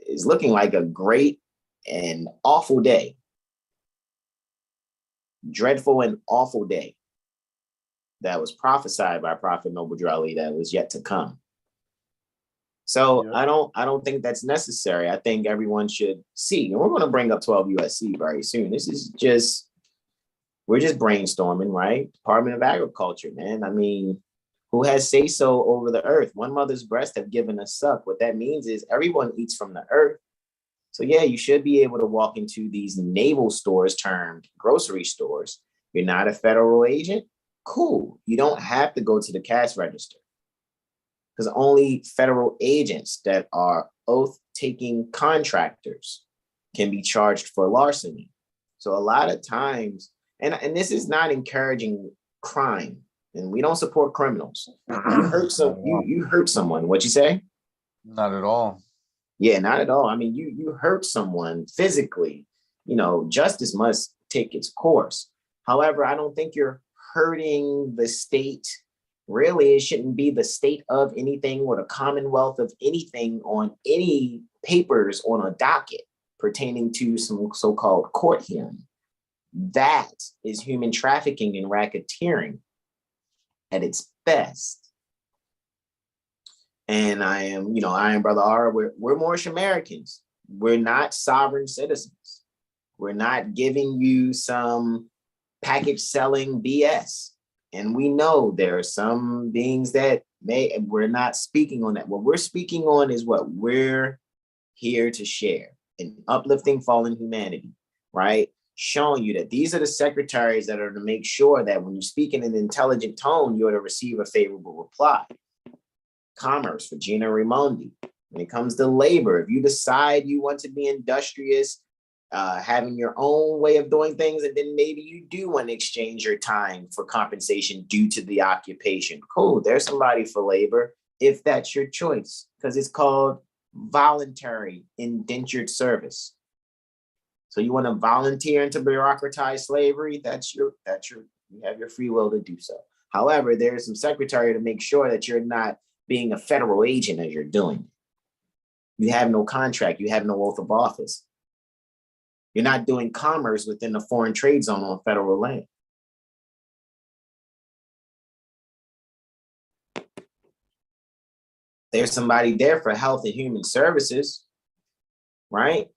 is looking like a great and awful day. Dreadful and awful day that was prophesied by Prophet Noble Drew Ali that was yet to come. So I don't think that's necessary. I think everyone should see, and we're going to bring up 12 USC very soon. We're just brainstorming, right? Department of Agriculture, man. I mean, who has say so over the earth? One mother's breast have given us suck. What that means is everyone eats from the earth. So yeah, you should be able to walk into these naval stores termed grocery stores. You're not a federal agent? Cool. You don't have to go to the cash register, because only federal agents that are oath-taking contractors can be charged for larceny. So a lot of times, and this is not encouraging crime, and we don't support criminals. You hurt someone. What'd you say? Not at all. Yeah, not at all. I mean, you hurt someone physically. Justice must take its course. However, I don't think you're hurting the state. Really, it shouldn't be the state of anything or the commonwealth of anything on any papers on a docket pertaining to some so-called court hearing. That is human trafficking and racketeering at its best. And I am Brother R. We're Moorish Americans. We're not sovereign citizens. We're not giving you some package selling BS. And we know there are some beings that we're not speaking on that. What we're speaking on is what we're here to share, an uplifting fallen humanity, right? Showing you that these are the secretaries that are to make sure that when you speak in an intelligent tone, you're to receive a favorable reply. Commerce for Gina Raimondi. When it comes to labor, if you decide you want to be industrious, having your own way of doing things, and then maybe you do want to exchange your time for compensation due to the occupation. Cool, there's somebody for labor if that's your choice, because it's called voluntary indentured service. So you want to volunteer into bureaucratized slavery, you have your free will to do so. However, there's some secretary to make sure that you're not being a federal agent as you're doing. You have no contract, you have no oath of office. You're not doing commerce within the foreign trade zone on federal land. There's somebody there for health and human services, right?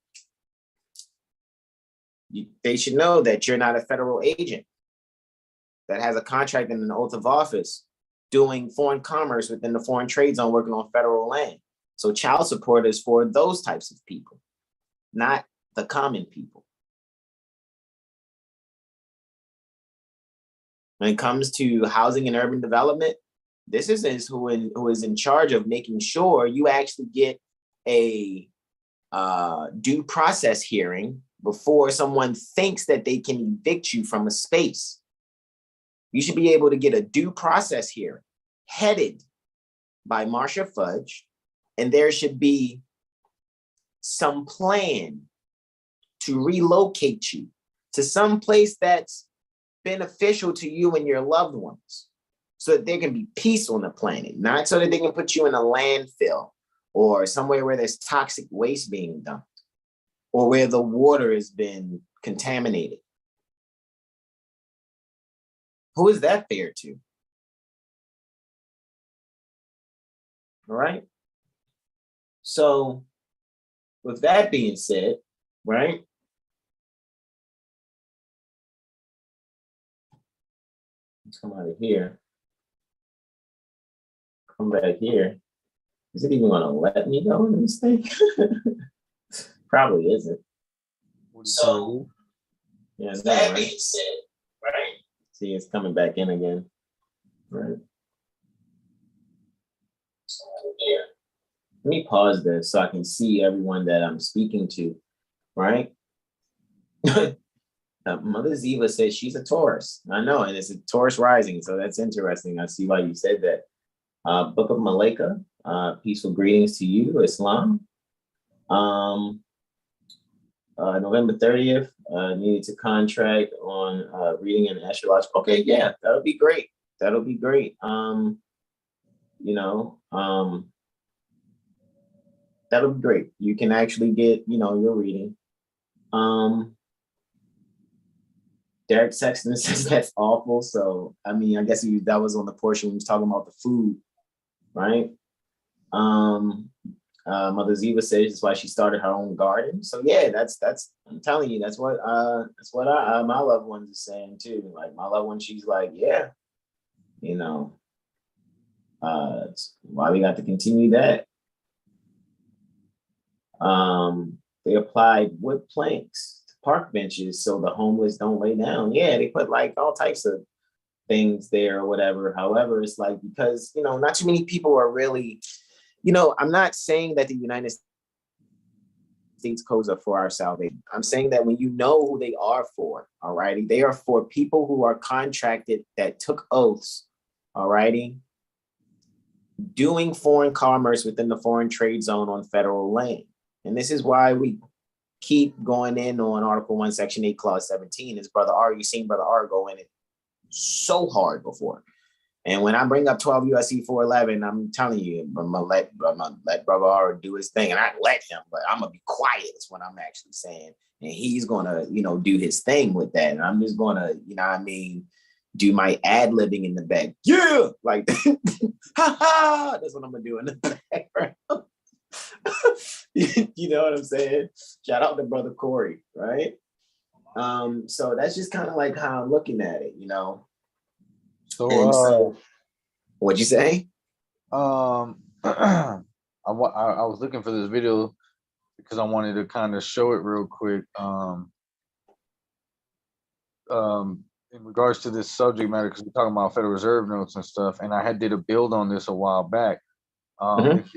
They should know that you're not a federal agent that has a contract and an oath of office doing foreign commerce within the foreign trade zone working on federal land. So child support is for those types of people, not the common people. When it comes to housing and urban development, this is who is in charge of making sure you actually get a due process hearing before someone thinks that they can evict you from a space. You should be able to get a due process hearing headed by Marcia Fudge, and there should be some plan to relocate you to some place that's beneficial to you and your loved ones, so that there can be peace on the planet, not so that they can put you in a landfill or somewhere where there's toxic waste being dumped or where the water has been contaminated. Who is that fair to? All right. So with that being said, right? Let's come out of here. Come back here. Is it even gonna let me go in this thing? Probably isn't. So, yeah, that being said, right? See, it's coming back in again. Right. So, yeah. Let me pause this so I can see everyone that I'm speaking to, right? Mother Ziva says she's a Taurus. I know, and it's a Taurus rising, so that's interesting. I see why you said that. Book of Malika, peaceful greetings to you, Islam. November 30th, needed to contract on reading an astrology. Okay, yeah, that'll be great. That'll be great. That'll be great. You can actually get, your reading. Derek Sexton says that's awful. So, I mean, I guess that was on the portion when he was talking about the food, right? Mother Ziva says that's why she started her own garden. So yeah, that's I'm telling you, that's what my loved ones are saying too. Like my loved one, she's like, yeah, you know, why we got to continue that. They applied wood planks to park benches so the homeless don't lay down. Yeah, they put like all types of things there or whatever. However, it's like, because, you know, not too many people are really, you know, I'm not saying that the United States codes are for our salvation. I'm saying that when you know who they are for, all righty, they are for people who are contracted that took oaths, all righty, doing foreign commerce within the foreign trade zone on federal land. And this is why we keep going in on Article 1, Section 8, Clause 17. Is Brother R, you've seen Brother R go in it so hard before. And when I bring up 12 USC 411, I'm telling you, I'm gonna let Brother R do his thing. And I let him, but I'm gonna be quiet is what I'm actually saying. And he's gonna, you know, do his thing with that. And I'm just gonna, you know what I mean, do my ad-libbing in the back. Yeah, like that. Ha ha! That's what I'm gonna do in the background. You know what I'm saying? Shout out to Brother Corey, right? So that's just kind of like how I'm looking at it, you know. So what'd you say? I was looking for this video because I wanted to kind of show it real quick. In regards to this subject matter, because we're talking about Federal Reserve notes and stuff, and I did a build on this a while back. If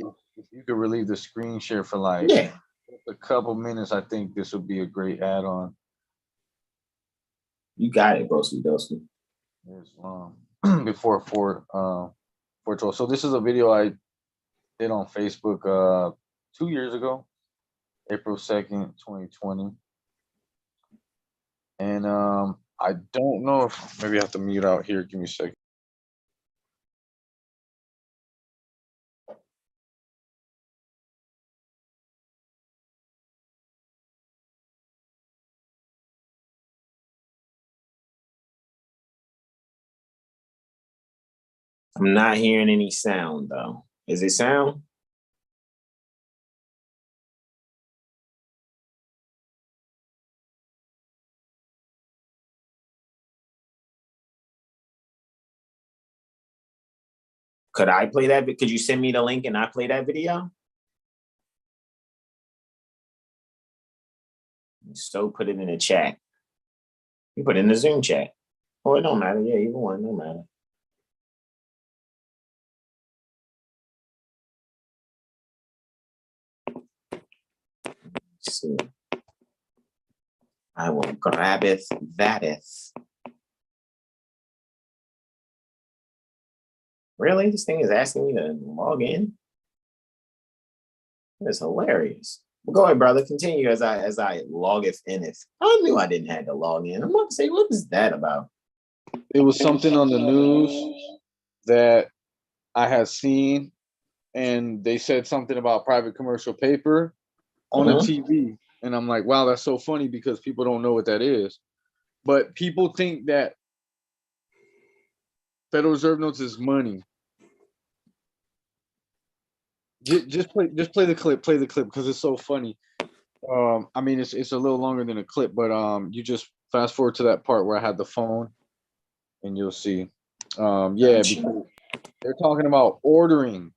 you could relieve the screen share for like a couple minutes, I think this would be a great add-on. You got it, broski doski. Yes, before 412. So this is a video I did on Facebook 2 years ago, April 2nd, 2020. And I don't know if maybe I have to mute out here. Give me a second. I'm not hearing any sound though. Is it sound? Could I play that? Could you send me the link and I play that video? So put it in the chat. You put it in the Zoom chat. Oh, it don't matter. Yeah, either one, don't matter. Let's see. I will grab it, that is. Really? This thing is asking me to log in? That's hilarious. Well, go ahead, brother. Continue as I log it in it. I knew I didn't have to log in. I'm about to say, what is that about? It was something on the news that I had seen, and they said something about private commercial paper on the TV. And I'm like, wow, that's so funny because people don't know what that is. But people think that Federal Reserve notes is money. Just play the clip. Play the clip because it's so funny. I mean, it's a little longer than a clip, but you just fast forward to that part where I had the phone, and you'll see. Yeah, because they're talking about ordering,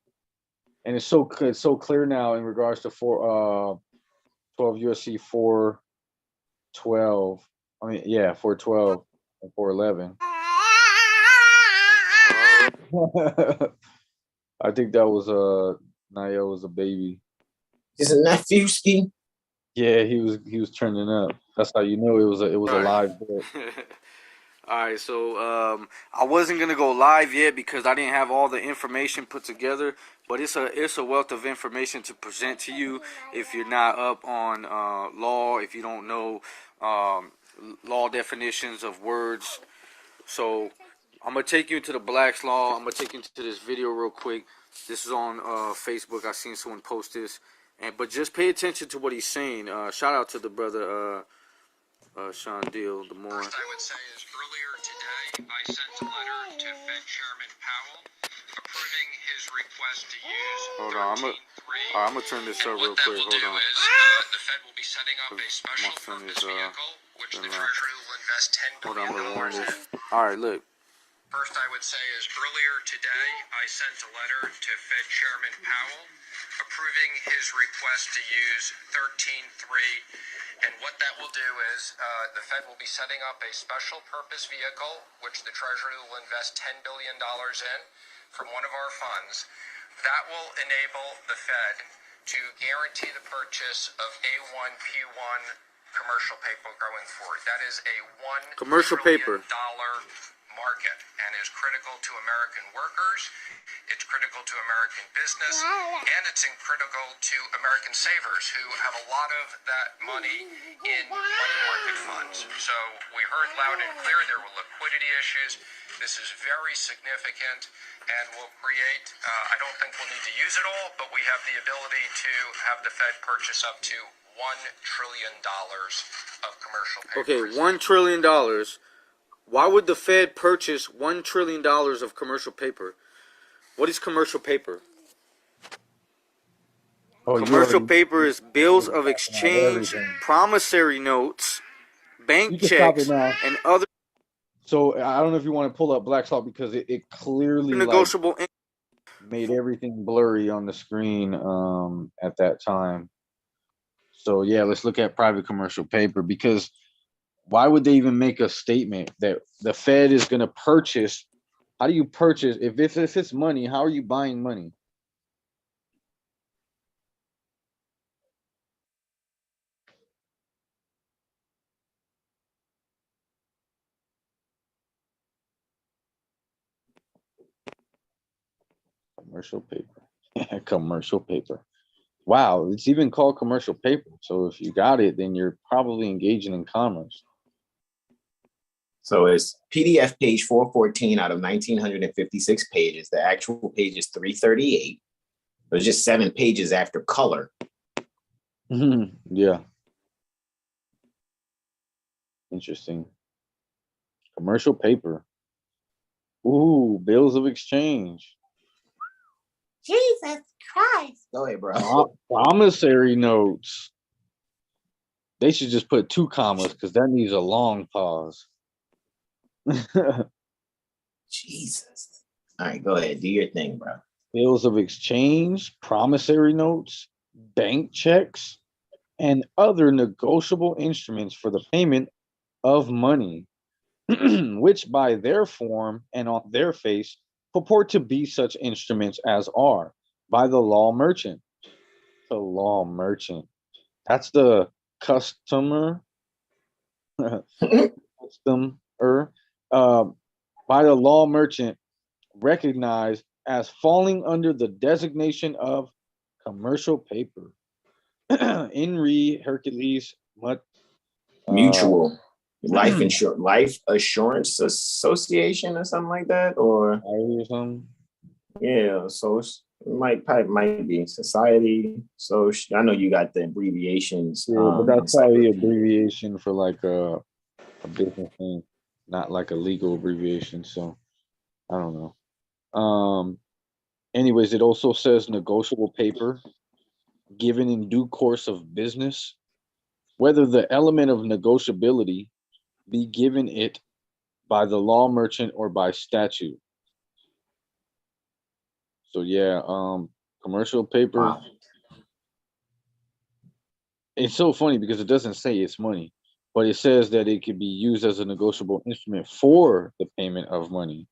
and it's so clear now in regards to 12 USC 412. I mean, yeah, 412 and 411. I think that was Niall was a baby. Isn't that Fusky? Yeah, he was turning up. That's how you know it was a live bit. All right, so I wasn't gonna go live yet because I didn't have all the information put together, but it's a wealth of information to present to you if you're not up on law, if you don't know law definitions of words. So I'm gonna take you to the Black's Law. I'm gonna take you to this video real quick. This is on Facebook. I seen someone post this, but just pay attention to what he's saying. Shout out to the brother Sean Deal, the Moor. First I would say is earlier today I sent a letter to Fed Chairman Powell approving approving his request to use. Hold on, I'm gonna turn this up real quick. Hold on. The Fed will be setting up a special purpose vehicle, which the Treasury will invest $10 billion in. All right, look. First, I would say is earlier today, I sent a letter to Fed Chairman Powell approving his request to use 13.3. And what that will do is the Fed will be setting up a special purpose vehicle, which the Treasury will invest $10 billion in from one of our funds. That will enable the Fed to guarantee the purchase of A1, P1 commercial paper going forward. That is a $1 commercial paper market and is critical to American workers, it's critical to American business, and it's critical to American savers who have a lot of that money in money market funds. So we heard loud and clear there were liquidity issues. This is very significant and will create, I don't think we'll need to use it all, but we have the ability to have the Fed purchase up to $1 trillion of commercial paper. Okay, $1 trillion. Why would the Fed purchase $1 trillion of commercial paper? What is commercial paper? Commercial paper is bills of exchange, promissory notes, bank checks, and other. So I don't know if you want to pull up Black Salt because it clearly negotiable made everything blurry on the screen at that time. So yeah, let's look at private commercial paper, because why would they even make a statement that the Fed is going to purchase? How do you purchase? If it's money, how are you buying money? Commercial paper. Commercial paper. Wow, it's even called commercial paper. So if you got it, then you're probably engaging in commerce. So it's PDF page 414 out of 1,956 pages. The actual page is 338. There's just 7 pages after color. Yeah. Interesting. Commercial paper. Ooh, bills of exchange. Jesus Christ. Go ahead, bro. Promissory notes. They should just put 2 commas because that needs a long pause. Jesus. All right, go ahead. Do your thing, bro. Bills of exchange, promissory notes, bank checks, and other negotiable instruments for the payment of money, which by their form and on their face purport to be such instruments as are by the law merchant. The law merchant. That's the customer. Customer. By the law merchant recognized as falling under the designation of commercial paper. In re Hercules Mutual life assurance association or something like that, or yeah, so it might be society. So I know you got the abbreviations. Yeah, but that's probably abbreviation for like a business thing, not like a legal abbreviation. So I don't know. Anyways, it also says negotiable paper given in due course of business, whether the element of negotiability be given it by the law merchant or by statute. So yeah, commercial paper. Wow. It's so funny because it doesn't say it's money, but it says that it could be used as a negotiable instrument for the payment of money.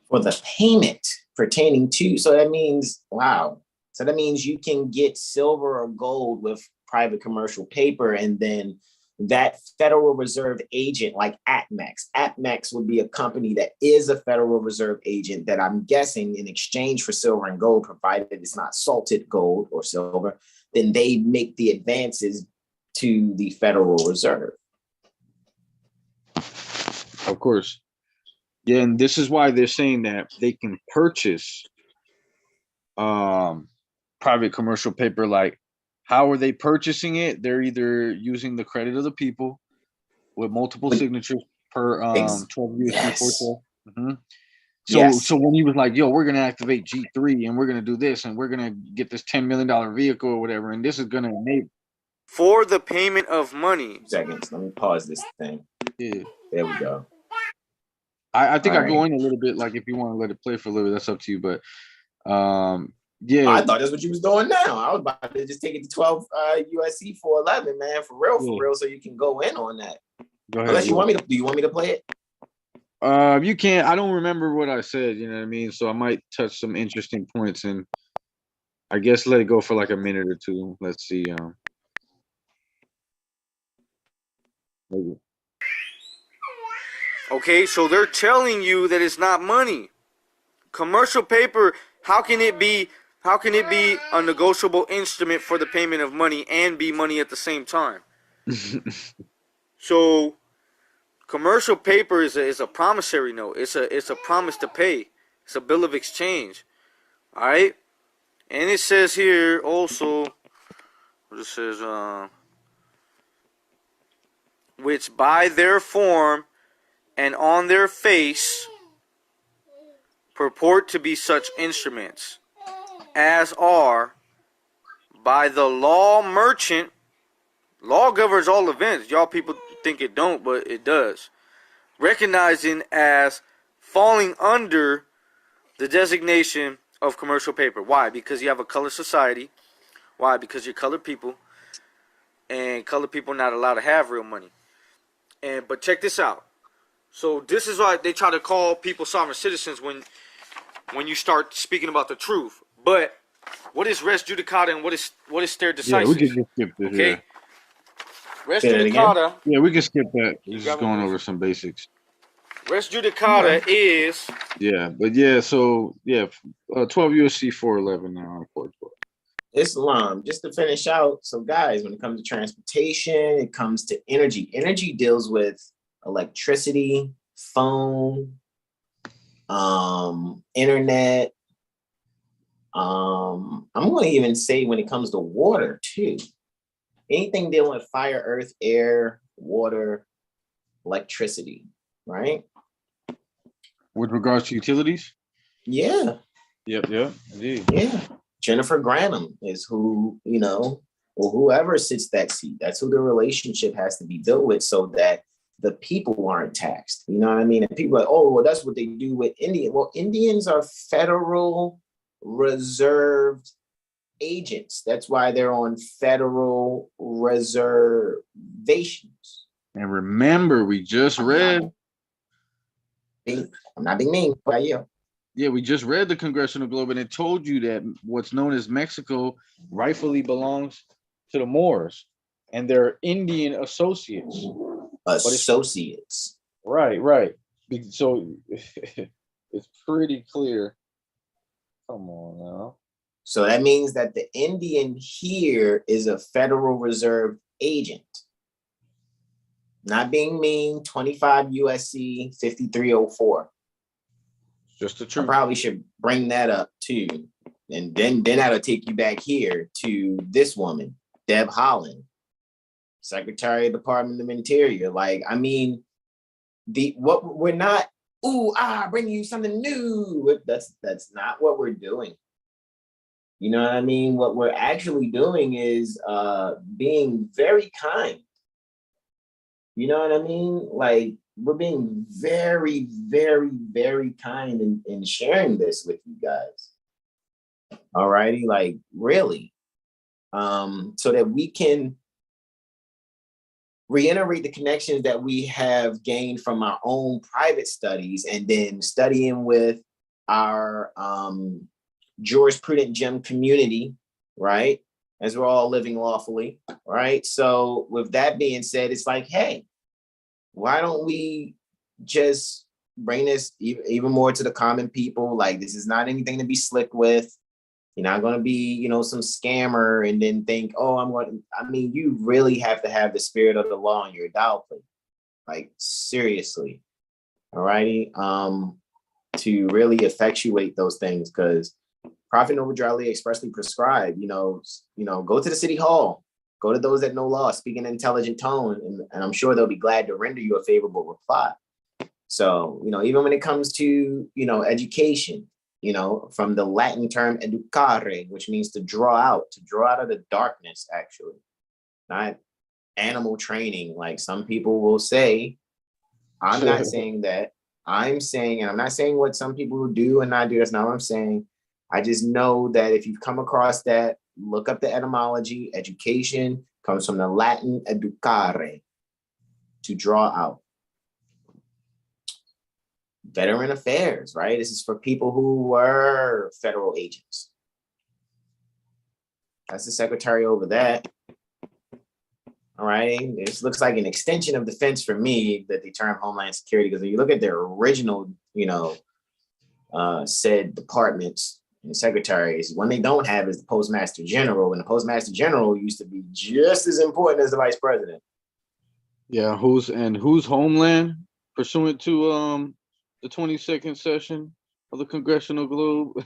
For the payment pertaining to, so that means, wow. So that means you can get silver or gold with private commercial paper, and then that Federal Reserve agent like APMEX would be a company that is a Federal Reserve agent that I'm guessing in exchange for silver and gold, provided it's not salted gold or silver, then they make the advances to the Federal Reserve. Of course. Yeah, and this is why they're saying that they can purchase private commercial paper. Like, how are they purchasing it? They're either using the credit of the people with multiple signatures per 12 USC 412. So when he was like, yo, we're gonna activate G3 and we're gonna do this and we're gonna get this $10 million vehicle or whatever, and this is gonna enable for the payment of money. Seconds. Let me pause this thing. Yeah. There we go. I think All I go right. in a little bit, like if you want to let it play for a little bit, that's up to you. But I thought that's what you was doing now. I was about to just take it to 12 USC 411, man, for real, so you can go in on that. Go ahead. Unless you want me to, do you want me to play it? You can't. I don't remember what I said. You know what I mean. So I might touch some interesting points, and I guess let it go for like a minute or two. Let's see. Maybe. Okay, so they're telling you that it's not money. Commercial paper, how can it be a negotiable instrument for the payment of money and be money at the same time? So commercial paper is a promissory note. It's a promise to pay. It's a bill of exchange. All right? And it says here also, it says which by their form and on their face purport to be such instruments as are by the law merchant. Law governs all events. Y'all people think it don't, but it does. Recognizing as falling under the designation of commercial paper. Why? Because you have a colored society. Why? Because you're colored people. And colored people are not allowed to have real money. But check this out. So this is why they try to call people sovereign citizens when you start speaking about the truth. But what is res judicata and what is stare decisis? Yeah, we can just skip this. Okay. Yeah. Res judicata. Yeah, we can skip that. We're just going over some basics. Res judicata is. Yeah, but yeah, so yeah, 12 USC 411 now on court. Islam, just to finish out. So guys, when it comes to transportation, it comes to energy. Energy deals with electricity, phone, internet. I'm going to even say when it comes to water too. Anything dealing with fire, earth, air, water, electricity, right? With regards to utilities? Yeah. Yep, indeed. Yeah. Jennifer Grantham is who, or whoever sits that seat. That's who the relationship has to be built with so that the people aren't taxed. You know what I mean? And people are like, oh, well, that's what they do with Indians. Well, Indians are federal reserved agents. That's why they're on federal reservations. And remember, we just read. I'm not being mean, but yeah. Yeah, we just read the Congressional Globe, and it told you that what's known as Mexico rightfully belongs to the Moors, and they're Indian associates. Associates. Right. So it's pretty clear. Come on now. So that means that the Indian here is a Federal Reserve agent. Not being mean, 25 USC 5304. Just the truth. I probably should bring that up too. And then that'll take you back here to this woman, Deb Haaland, Secretary of the Department of Interior. Like, I mean, we're not, bringing you something new. That's not what we're doing. You know what I mean? What we're actually doing is being very kind. You know what I mean? Like, we're being very, very, very kind in sharing this with you guys. All righty, like really. So that we can reiterate the connections that we have gained from our own private studies and then studying with our jurisprudent gem community, right? As we're all living lawfully, right? So with that being said, it's like, hey, why don't we just bring this even more to the common people? Like, this is not anything to be slick with. You're not going to be, some scammer and then think, you really have to have the spirit of the law on your dial plate. Like, seriously. All righty. To really effectuate those things, because Prophet Noble Drali expressly prescribed, go to the city hall. Go to those that know law, speak in an intelligent tone, and I'm sure they'll be glad to render you a favorable reply. So, even when it comes to, education, from the Latin term educare, which means to draw out of the darkness, actually, not animal training. Like some people will say, I'm not saying that. I'm saying, and I'm not saying what some people do and not do. That's not what I'm saying. I just know that if you've come across that, look up the etymology. Education comes from the Latin educare, to draw out. Veteran affairs, right? This is for people who were federal agents. That's the secretary over that. All right. This looks like an extension of defense for me, that the term Homeland Security, because when you look at their original, said departments and secretaries, one they don't have is the Postmaster General. And the Postmaster General used to be just as important as the Vice President. Yeah, who's Homeland pursuant to the 22nd session of the Congressional Globe?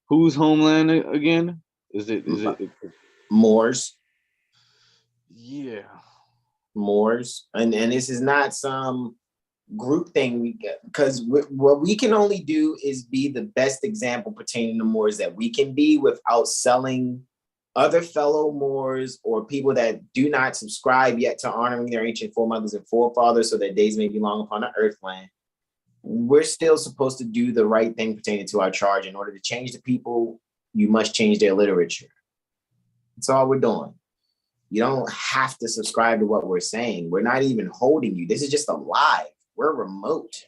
Who's Homeland again? Is it Moors? Yeah. Moors. And this is not some group thing we get, because what we can only do is be the best example pertaining to Moors that we can be, without selling other fellow Moors or people that do not subscribe yet to honoring their ancient foremothers and forefathers so that days may be long upon the earthland. We're still supposed to do the right thing pertaining to our charge. In order to change the people, you must change their literature. That's all we're doing. You don't have to subscribe to what we're saying. We're not even holding you. This is just a live. We're remote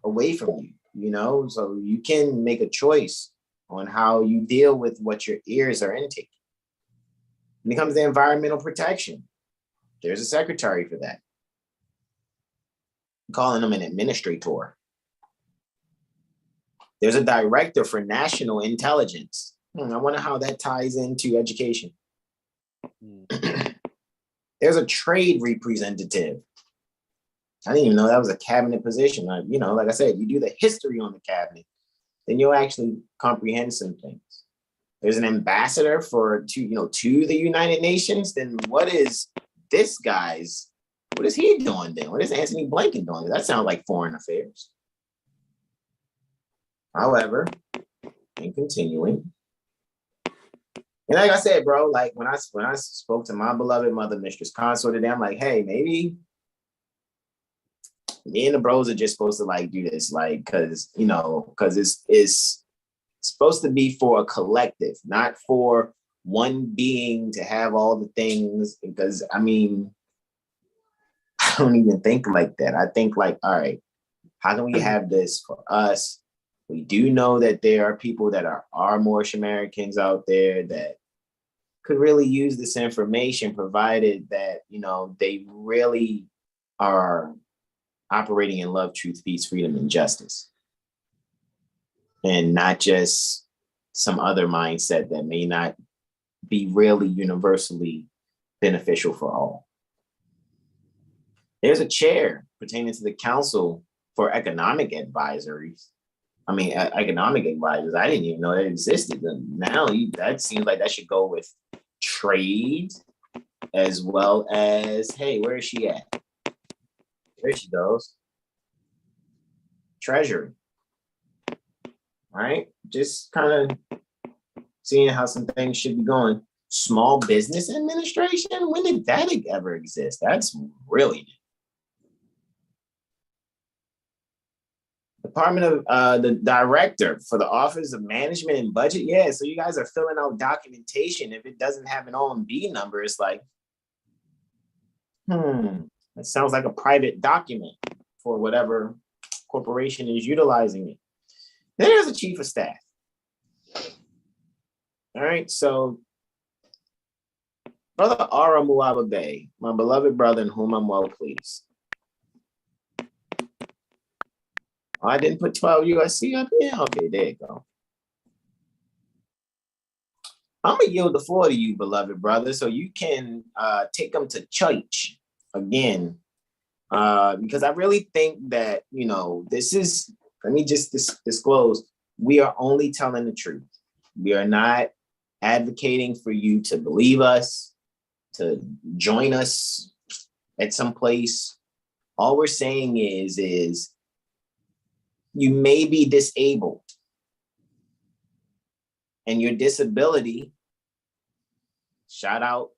away from you, so you can make a choice on how you deal with what your ears are intaking. When it comes to environmental protection, there's a secretary for that. I'm calling them an administrator. There's a director for national intelligence. I wonder how that ties into education. There's a trade representative. I didn't even know that was a cabinet position. Like I said, you do the history on the cabinet, then you'll actually comprehend some things. There's an ambassador to the United Nations. Then what is this guy's? What is he doing then? What is Anthony Blinken doing? That sounds like foreign affairs. However, in continuing, and like I said, bro, like when I spoke to my beloved mother, Mistress Consort today, I'm like, hey, maybe me and the bros are just supposed to do this, because it's supposed to be for a collective, not for one being to have all the things. Because I don't even think like that. I think all right, how can we have this for us? We do know that there are people that are Moorish Americans out there that could really use this information, provided that, they really are operating in love, truth, peace, freedom, and justice. And not just some other mindset that may not be really universally beneficial for all. There's a chair pertaining to the Council for Economic Advisories. Economic advisors. I didn't even know that existed. And now that seems like that should go with trade, as well as, hey, where is she at? There she goes. Treasury. All right. Just kind of seeing how some things should be going. Small Business Administration? When did that ever exist? That's really new. Department of the Director for the Office of Management and Budget. Yeah, so you guys are filling out documentation. If it doesn't have an OMB number, it's like, that sounds like a private document for whatever corporation is utilizing it. Then there's a Chief of Staff. All right, so Brother Ara Muaba Bey, my beloved brother in whom I'm well pleased. Oh, I didn't put 12 USC up here? Okay, there you go. I'm going to yield the floor to you, beloved brother, so you can take them to church again. Because I really think that, this is, let me just disclose, we are only telling the truth. We are not advocating for you to believe us, to join us at some place. All we're saying is you may be disabled. And your disability, shout out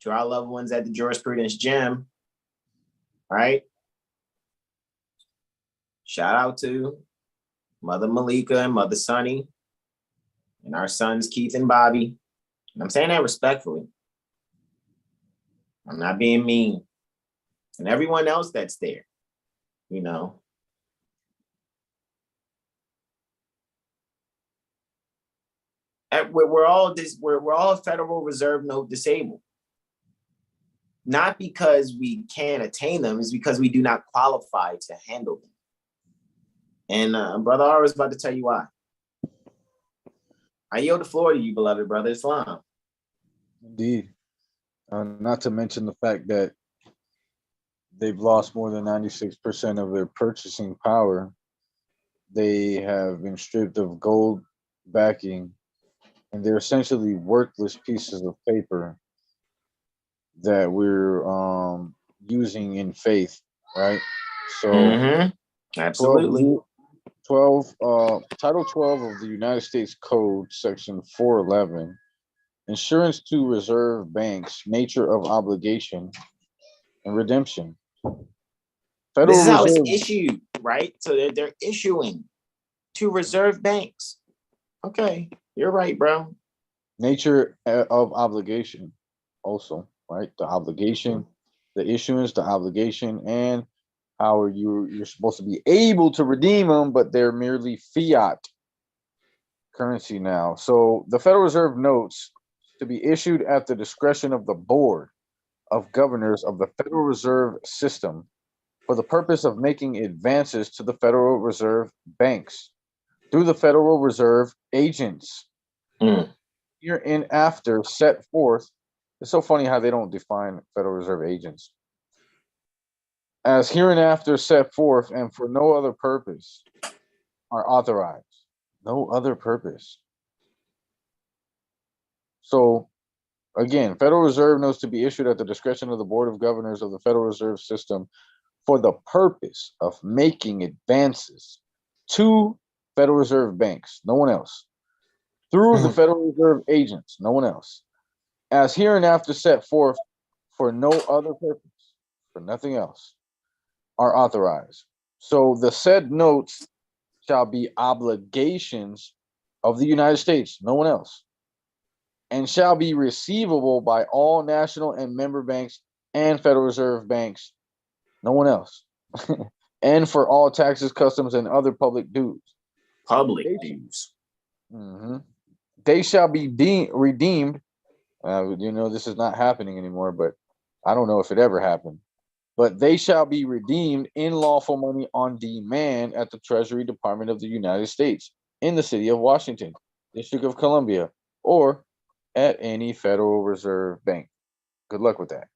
to our loved ones at the Jurisprudence Gym, right? Shout out to Mother Malika and Mother Sunny and our sons Keith and Bobby. And I'm saying that respectfully. I'm not being mean. And everyone else that's there, you know. We're all Federal Reserve note disabled. Not because we can't attain them, it's because we do not qualify to handle them. And Brother R is about to tell you why. I yield the floor to you, beloved brother Islam. Indeed. Not to mention the fact that they've lost more than 96% of their purchasing power. They have been stripped of gold backing, and they're essentially worthless pieces of paper that we're using in faith, right? So Absolutely. Title 12 of the United States Code, Section 411, insurance to reserve banks, nature of obligation and redemption. This is how it's issued, right? So they're issuing to reserve banks. Okay, you're right, bro. Nature of obligation also, right? The obligation, the issuance, the obligation, and how you're supposed to be able to redeem them, but they're merely fiat currency now. So the Federal Reserve notes to be issued at the discretion of the Board of Governors of the Federal Reserve System for the purpose of making advances to the Federal Reserve banks through the Federal Reserve agents. Hereinafter set forth. It's so funny how they don't define Federal Reserve agents. As hereinafter set forth, and for no other purpose are authorized. No other purpose. So, again, Federal Reserve notes to be issued at the discretion of the Board of Governors of the Federal Reserve System for the purpose of making advances to Federal Reserve banks, no one else, through the Federal Reserve agents, no one else, as hereinafter set forth for no other purpose, for nothing else, are authorized. So the said notes shall be obligations of the United States, no one else, and shall be receivable by all national and member banks and Federal Reserve banks, no one else, and for all taxes, customs, and other public dues. Public dues. They shall be redeemed. This is not happening anymore, but I don't know if it ever happened. But they shall be redeemed in lawful money on demand at the Treasury Department of the United States in the city of Washington, District of Columbia, or at any Federal Reserve bank. Good luck with that.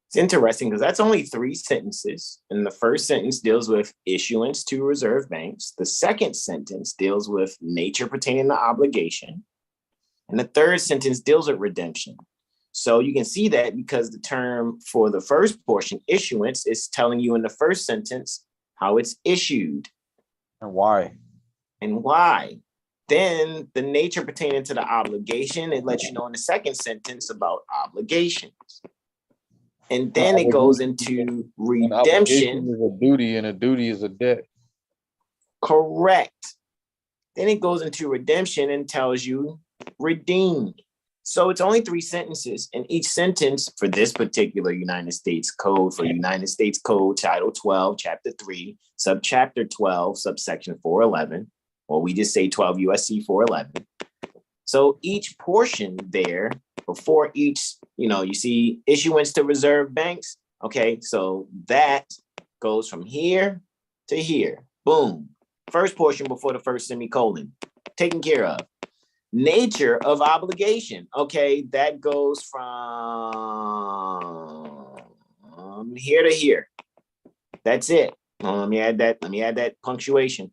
It's interesting because that's only 3 sentences. And the first sentence deals with issuance to reserve banks. The second sentence deals with nature pertaining to obligation. And the third sentence deals with redemption. So you can see that because the term for the first portion, issuance, is telling you in the first sentence how it's issued. And why. Then the nature pertaining to the obligation, it lets you know in the second sentence about obligations. And then it goes into redemption. An obligation is a duty, and a duty is a debt. Correct. Then it goes into redemption and tells you redeemed. So it's only 3 sentences, and each sentence for this particular United States Code, for United States Code, Title 12, Chapter 3, Subchapter 12, Subsection 411, or we just say 12 USC 411. So each portion there, before each, you see issuance to reserve banks. Okay, so that goes from here to here. Boom. First portion before the first semicolon. Taken care of. Nature of obligation. Okay, that goes from here to here. That's it. Let me add that punctuation.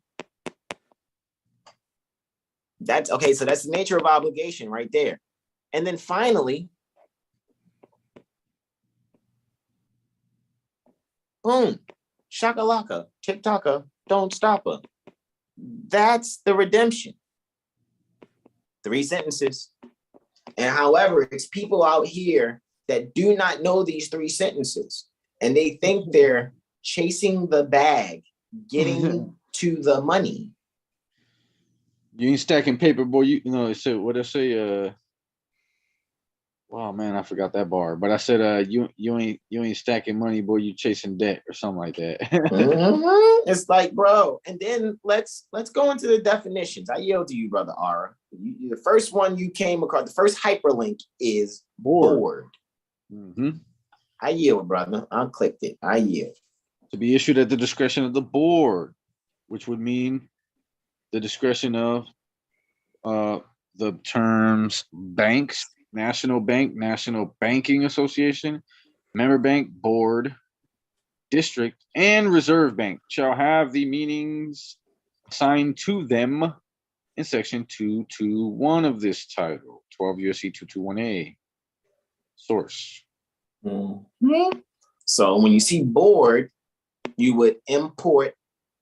That's okay. So that's the nature of obligation right there. And then finally, boom, shakalaka, tick-taka, don't stop her. That's the redemption. 3 sentences. And however, it's people out here that do not know these 3 sentences, and they think they're chasing the bag, getting to the money. You ain't stacking paper, boy. You know, so what I say, wow, man, I forgot that bar. But I said, you ain't stacking money, boy. You chasing debt or something like that. It's like, bro. And then let's go into the definitions. I yield to you, brother Ara. The first one you came across, the first hyperlink is board. I yield, brother. I clicked it. I yield. To be issued at the discretion of the board, which would mean the discretion of the terms banks, National Bank, National Banking Association, Member Bank, Board, District, and Reserve Bank shall have the meanings assigned to them in section 221 of this title, 12 USC 221A. Source. So when you see board, you would import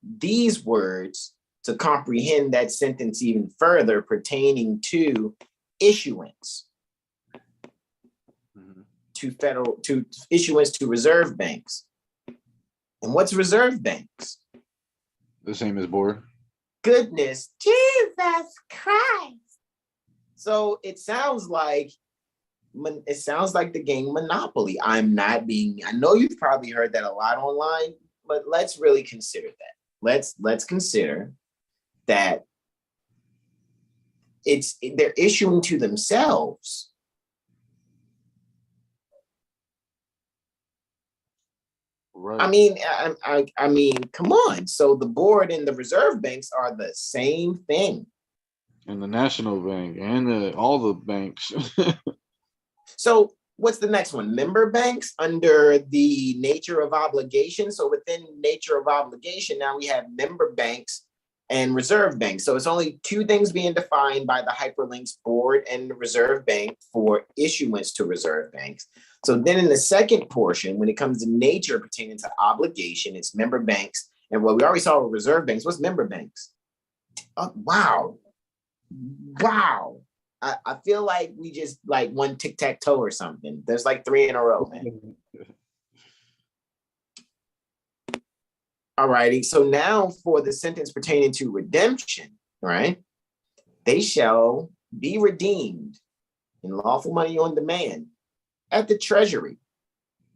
these words to comprehend that sentence even further pertaining to issuance. To issuance to reserve banks. And what's reserve banks? The same as board. Goodness. Jesus Christ. So it sounds like the game Monopoly. I know you've probably heard that a lot online, but let's really consider that. Let's consider that they're issuing to themselves. Right. I mean, come on. So the board and the reserve banks are the same thing. And the National Bank and all the banks. So what's the next one? Member banks under the nature of obligation. So within nature of obligation, now we have member banks and reserve banks. So it's only 2 things being defined by the hyperlinks board and the reserve bank for issuance to reserve banks. So then in the second portion, when it comes to nature pertaining to obligation, it's member banks. And what we already saw with reserve banks, what's member banks? Oh, wow. I feel like we just like won tic-tac-toe or something. There's like 3 in a row, man. All righty. So now for the sentence pertaining to redemption, right? They shall be redeemed in lawful money on demand at the Treasury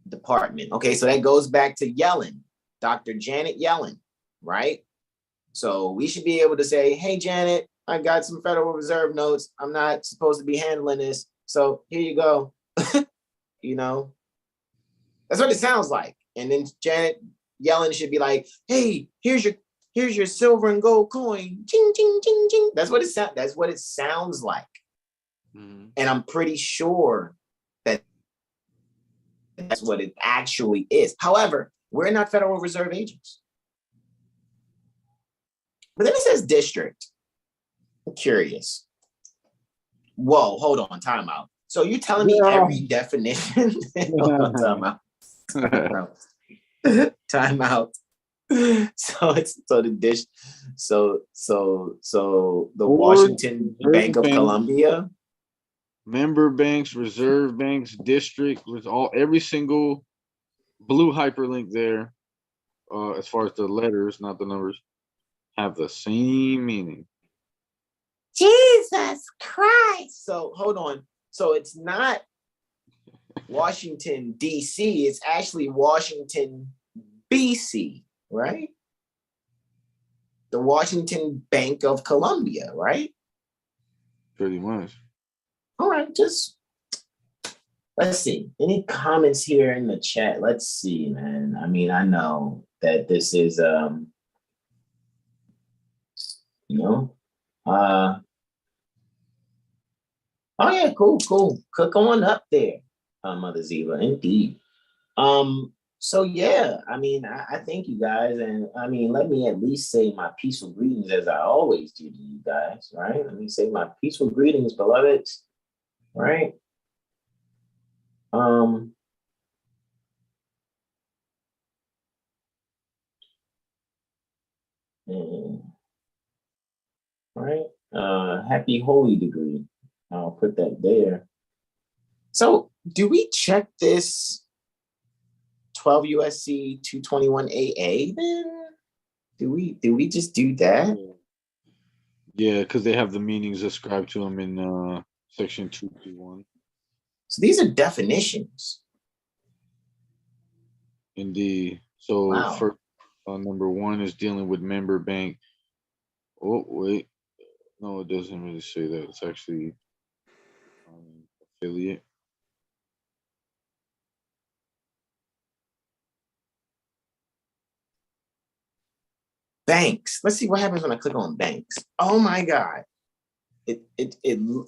Department. Okay, so that goes back to Yellen, Dr. Janet Yellen, right? So we should be able to say, hey, Janet, I got some Federal Reserve notes. I'm not supposed to be handling this. So here you go. You know, that's what it sounds like. And then Janet Yellen should be like, hey, here's your silver and gold coin. Ching, ching, ching, ching. That's what it sounds like. And I'm pretty sure that that's what it actually is. However, we're not Federal Reserve agents. But then it says district. I'm curious. Whoa, hold on, time out. So you're telling me every definition? Time out. Time out. So the Washington Bank of Columbia. Member banks, reserve banks, district, was every single blue hyperlink there, as far as the letters, not the numbers, have the same meaning. Jesus Christ. So hold on. So it's not Washington, D.C., it's actually Washington, B.C., right? The Washington Bank of Columbia, right? Pretty much. All right, just let's see. Any comments here in the chat? Let's see, man. I mean, I know that this is oh yeah, cool. Click on up there, Mother Ziva, indeed. So yeah, I mean, I thank you guys, and I mean, let me at least say my peaceful greetings as I always do to you guys, right? Let me say my peaceful greetings, beloveds, right? All right. Happy Holy degree. I'll put that there. So do we check this 12 USC 221 AA then? Do we just do that? Yeah, because they have the meanings ascribed to them in section 221. So these are definitions. Indeed. So Wow. for number 1 is dealing with member bank. Oh, wait. No, it doesn't really say that. It's actually affiliate. Banks. Let's see what happens when I click on banks. Oh my God.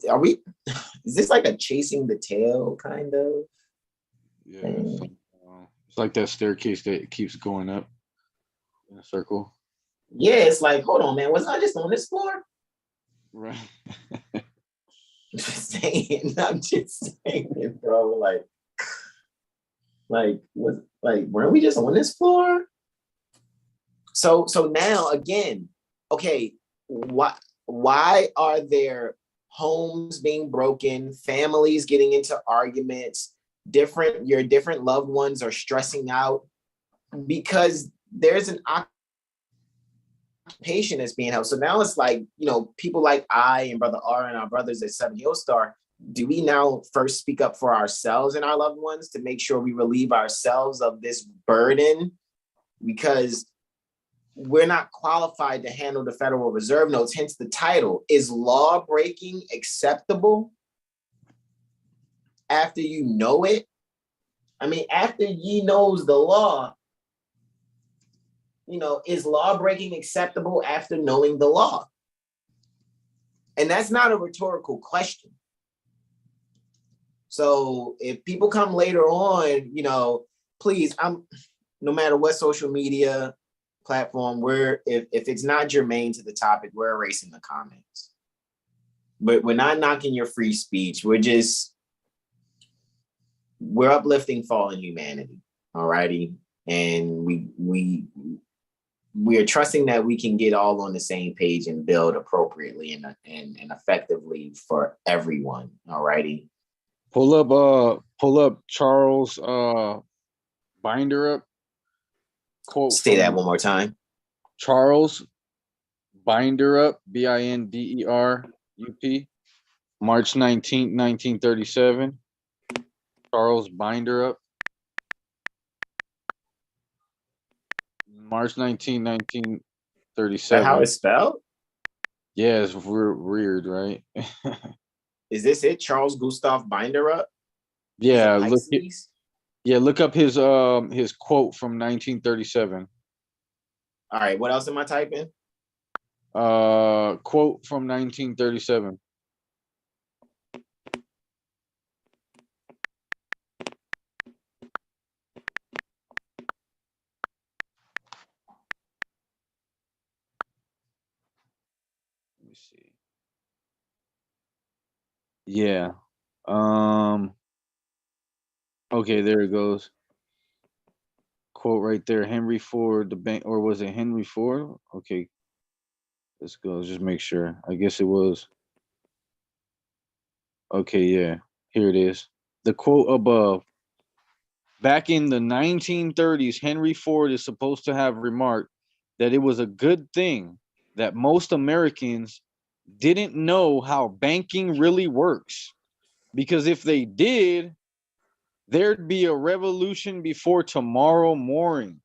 Are we, is this like a chasing the tail kind of? Yeah. It's like that staircase that keeps going up in a circle. Yeah, it's like, hold on, man. Was I just on this floor? Right. I'm just saying, bro. Weren't we just on this floor? So now again, okay, why are there homes being broken, families getting into arguments, your different loved ones are stressing out because there's an occupation that's being held. So now it's like, people like I and Brother R and our brothers at 7HealStar, do we now first speak up for ourselves and our loved ones to make sure we relieve ourselves of this burden? Because we're not qualified to handle the Federal Reserve notes, hence the title. Is law breaking acceptable after you know it? I mean, after ye knows the law, is law breaking acceptable after knowing the law? And that's not a rhetorical question. So if people come later on, please, no matter what social media platform, if it's not germane to the topic, we're erasing the comments. But we're not knocking your free speech. We're uplifting fallen humanity, alrighty? And we are trusting that we can get all on the same page and build appropriately and effectively for everyone, alrighty? Pull up Charles Binder up. Quote. Say that one more time. Charles Binder up, BINDERUP, March 19th, 1937. Charles Binder up, March 19th, 1937. Is that how it's spelled? Yeah, it's weird, right? Is this it? Charles Gustav Binder up? Yeah, look up his quote from 1937. All right, what else am I typing? Quote from 1937. Let me see. Yeah. Okay, there it goes. Quote right there, Henry Ford, the bank, or was it Henry Ford? Okay, let's go. Just make sure. I guess it was. Okay, yeah, here it is. The quote above. Back in the 1930s, Henry Ford is supposed to have remarked that it was a good thing that most Americans didn't know how banking really works. Because if they did, there'd be a revolution before tomorrow morning.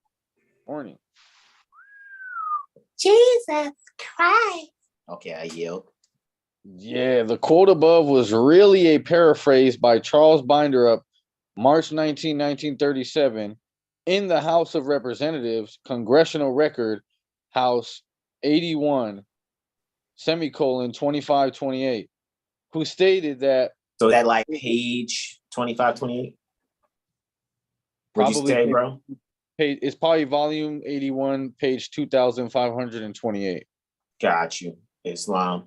Jesus Christ. Okay, I yield. Yeah, the quote above was really a paraphrase by Charles Binder up, March 19, 1937, in the House of Representatives, Congressional Record, House 81, semicolon 2528, who stated that. So that like page 25, 28? What'd you say, bro? It's probably volume 81, page 2528. Got you. Islam.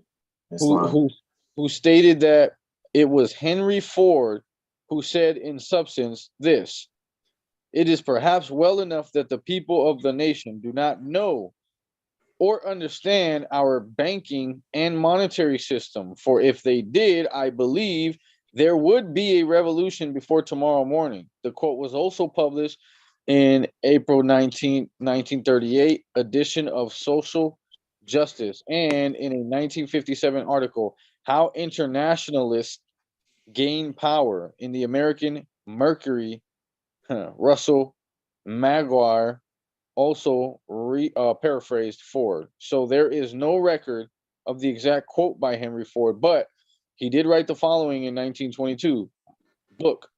Who stated that it was Henry Ford who said in substance this: it is perhaps well enough that the people of the nation do not know or understand our banking and monetary system. For if they did, I believe there would be a revolution before tomorrow morning. The quote was also published in April 1938 edition of Social Justice, and in a 1957 article, How Internationalists Gain Power, in the American Mercury. Russell Maguire also paraphrased Ford. So there is no record of the exact quote by Henry Ford, but he did write the following in 1922. Book,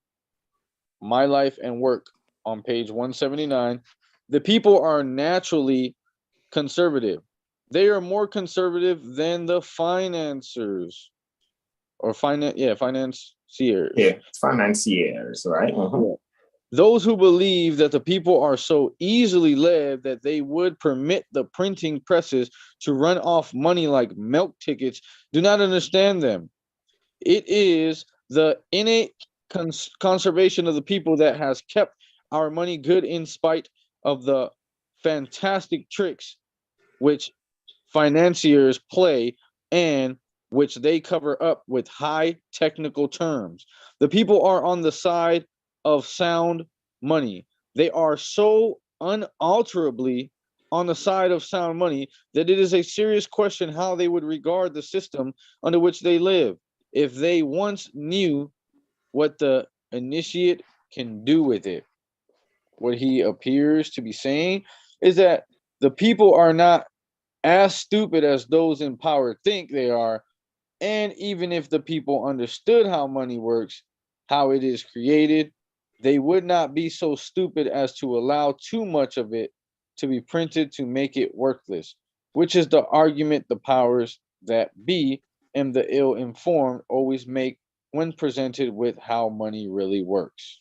My Life and Work, on page 179. The people are naturally conservative. They are more conservative than the financiers. Or financiers. Yeah, financiers, right? Yeah. Those who believe that the people are so easily led that they would permit the printing presses to run off money like milk tickets do not understand them. It is the innate conservation of the people that has kept our money good in spite of the fantastic tricks which financiers play and which they cover up with high technical terms. The people are on the side of sound money. They are so unalterably on the side of sound money that it is a serious question how they would regard the system under which they live if they once knew what the initiate can do with it. What he appears to be saying is that the people are not as stupid as those in power think they are. And even if the people understood how money works, how it is created, they would not be so stupid as to allow too much of it to be printed to make it worthless, which is the argument the powers that be and the ill-informed always make when presented with how money really works.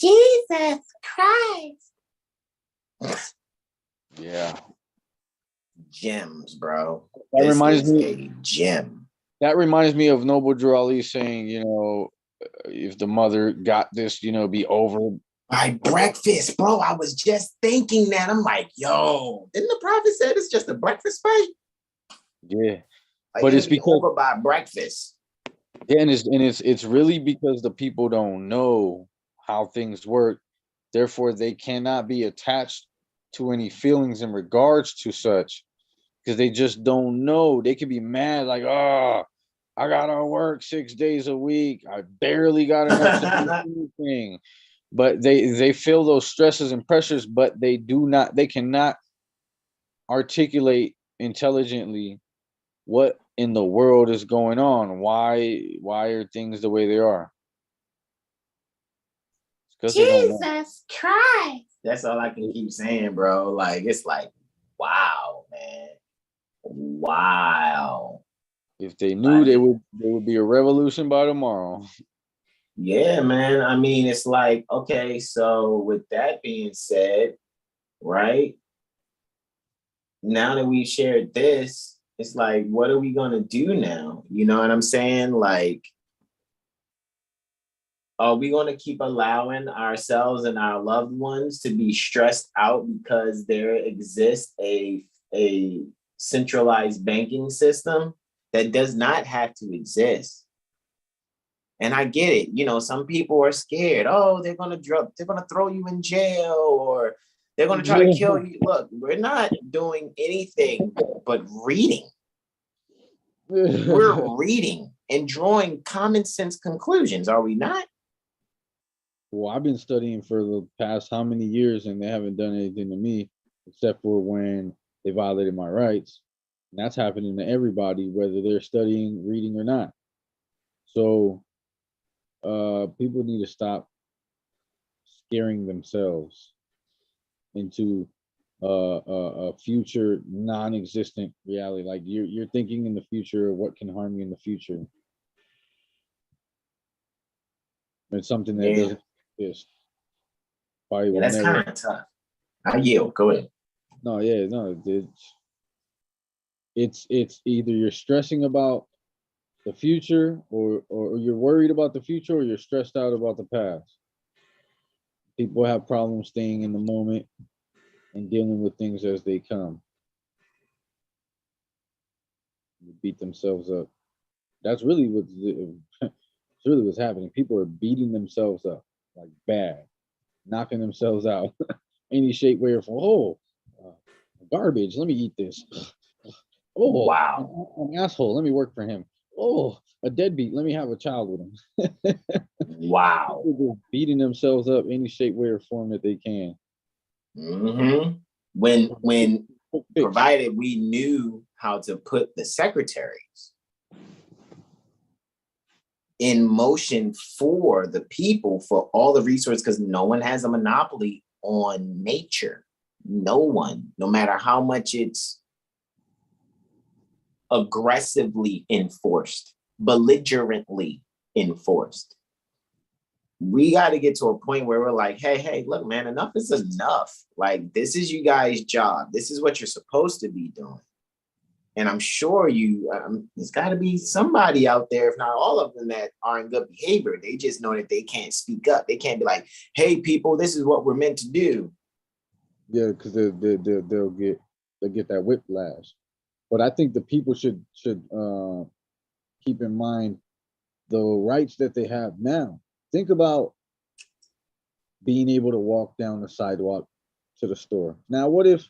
Jesus Christ. Yeah. Gems, bro. That This reminds is me. a gem. That reminds me of Noble Drew Ali saying, if the mother got this, be over. By breakfast, bro. I was just thinking that. I'm like, yo, didn't the prophet say it's just a breakfast fight? Yeah. Like, But it's be because over by breakfast. Yeah, and it's really because the people don't know how things work. Therefore, they cannot be attached to any feelings in regards to such because they just don't know. They could be mad, like, oh, I gotta work 6 days a week. I barely got enough to do anything. But they feel those stresses and pressures, but they cannot articulate intelligently what in the world is going on. Why are things the way they are? It's because they don't know. Jesus Christ. That's all I can keep saying, bro. Like, it's like, wow, man. Wow. If they knew, there would be a revolution by tomorrow. Yeah, man. I mean, it's like, okay, so with that being said, right? Now that we've shared this, it's like, what are we gonna do now? You know what I'm saying? Like, are we gonna keep allowing ourselves and our loved ones to be stressed out because there exists a centralized banking system that does not have to exist? And I get it. You know, some people are scared. Oh, they're gonna throw you in jail, or they're gonna try to kill you. Look, we're not doing anything but reading. We're reading and drawing common sense conclusions, are we not? Well, I've been studying for the past how many years, and they haven't done anything to me except for when they violated my rights. And that's happening to everybody, whether they're studying, reading, or not. So people need to stop scaring themselves into a future non-existent reality. Like you're thinking in the future, what can harm you in the future? It's something that doesn't exist. Probably will that's never. kind of tough. I yield. Go ahead. No, yeah, no. It's either you're stressing about the future, or you're worried about the future, or you're stressed out about the past. People have problems staying in the moment and dealing with things as they come. beat themselves up. That's really what's it's really what's happening. People are beating themselves up like bad, knocking themselves out, any shape, way, or form. Oh, garbage. Let me eat this. Oh, wow. an asshole. Let me work for him. Oh, a deadbeat. Let me have a child with him. Wow. People just beating themselves up any shape, way, or form that they can. Mm-hmm. When provided we knew how to put the secretaries in motion for the people, for all the resources, because no one has a monopoly on nature. No one, no matter how much it's aggressively enforced, belligerently enforced. We got to get to a point where we're like, hey, look, man, enough is enough. Like, this is you guys' job. This is what you're supposed to be doing. And I'm sure there's got to be somebody out there, if not all of them, that are in good behavior. They just know that they can't speak up. They can't be like, hey, people, this is what we're meant to do. Yeah, because they'll get that whiplash. But I think the people should keep in mind the rights that they have now. Think about being able to walk down the sidewalk to the store. Now, what if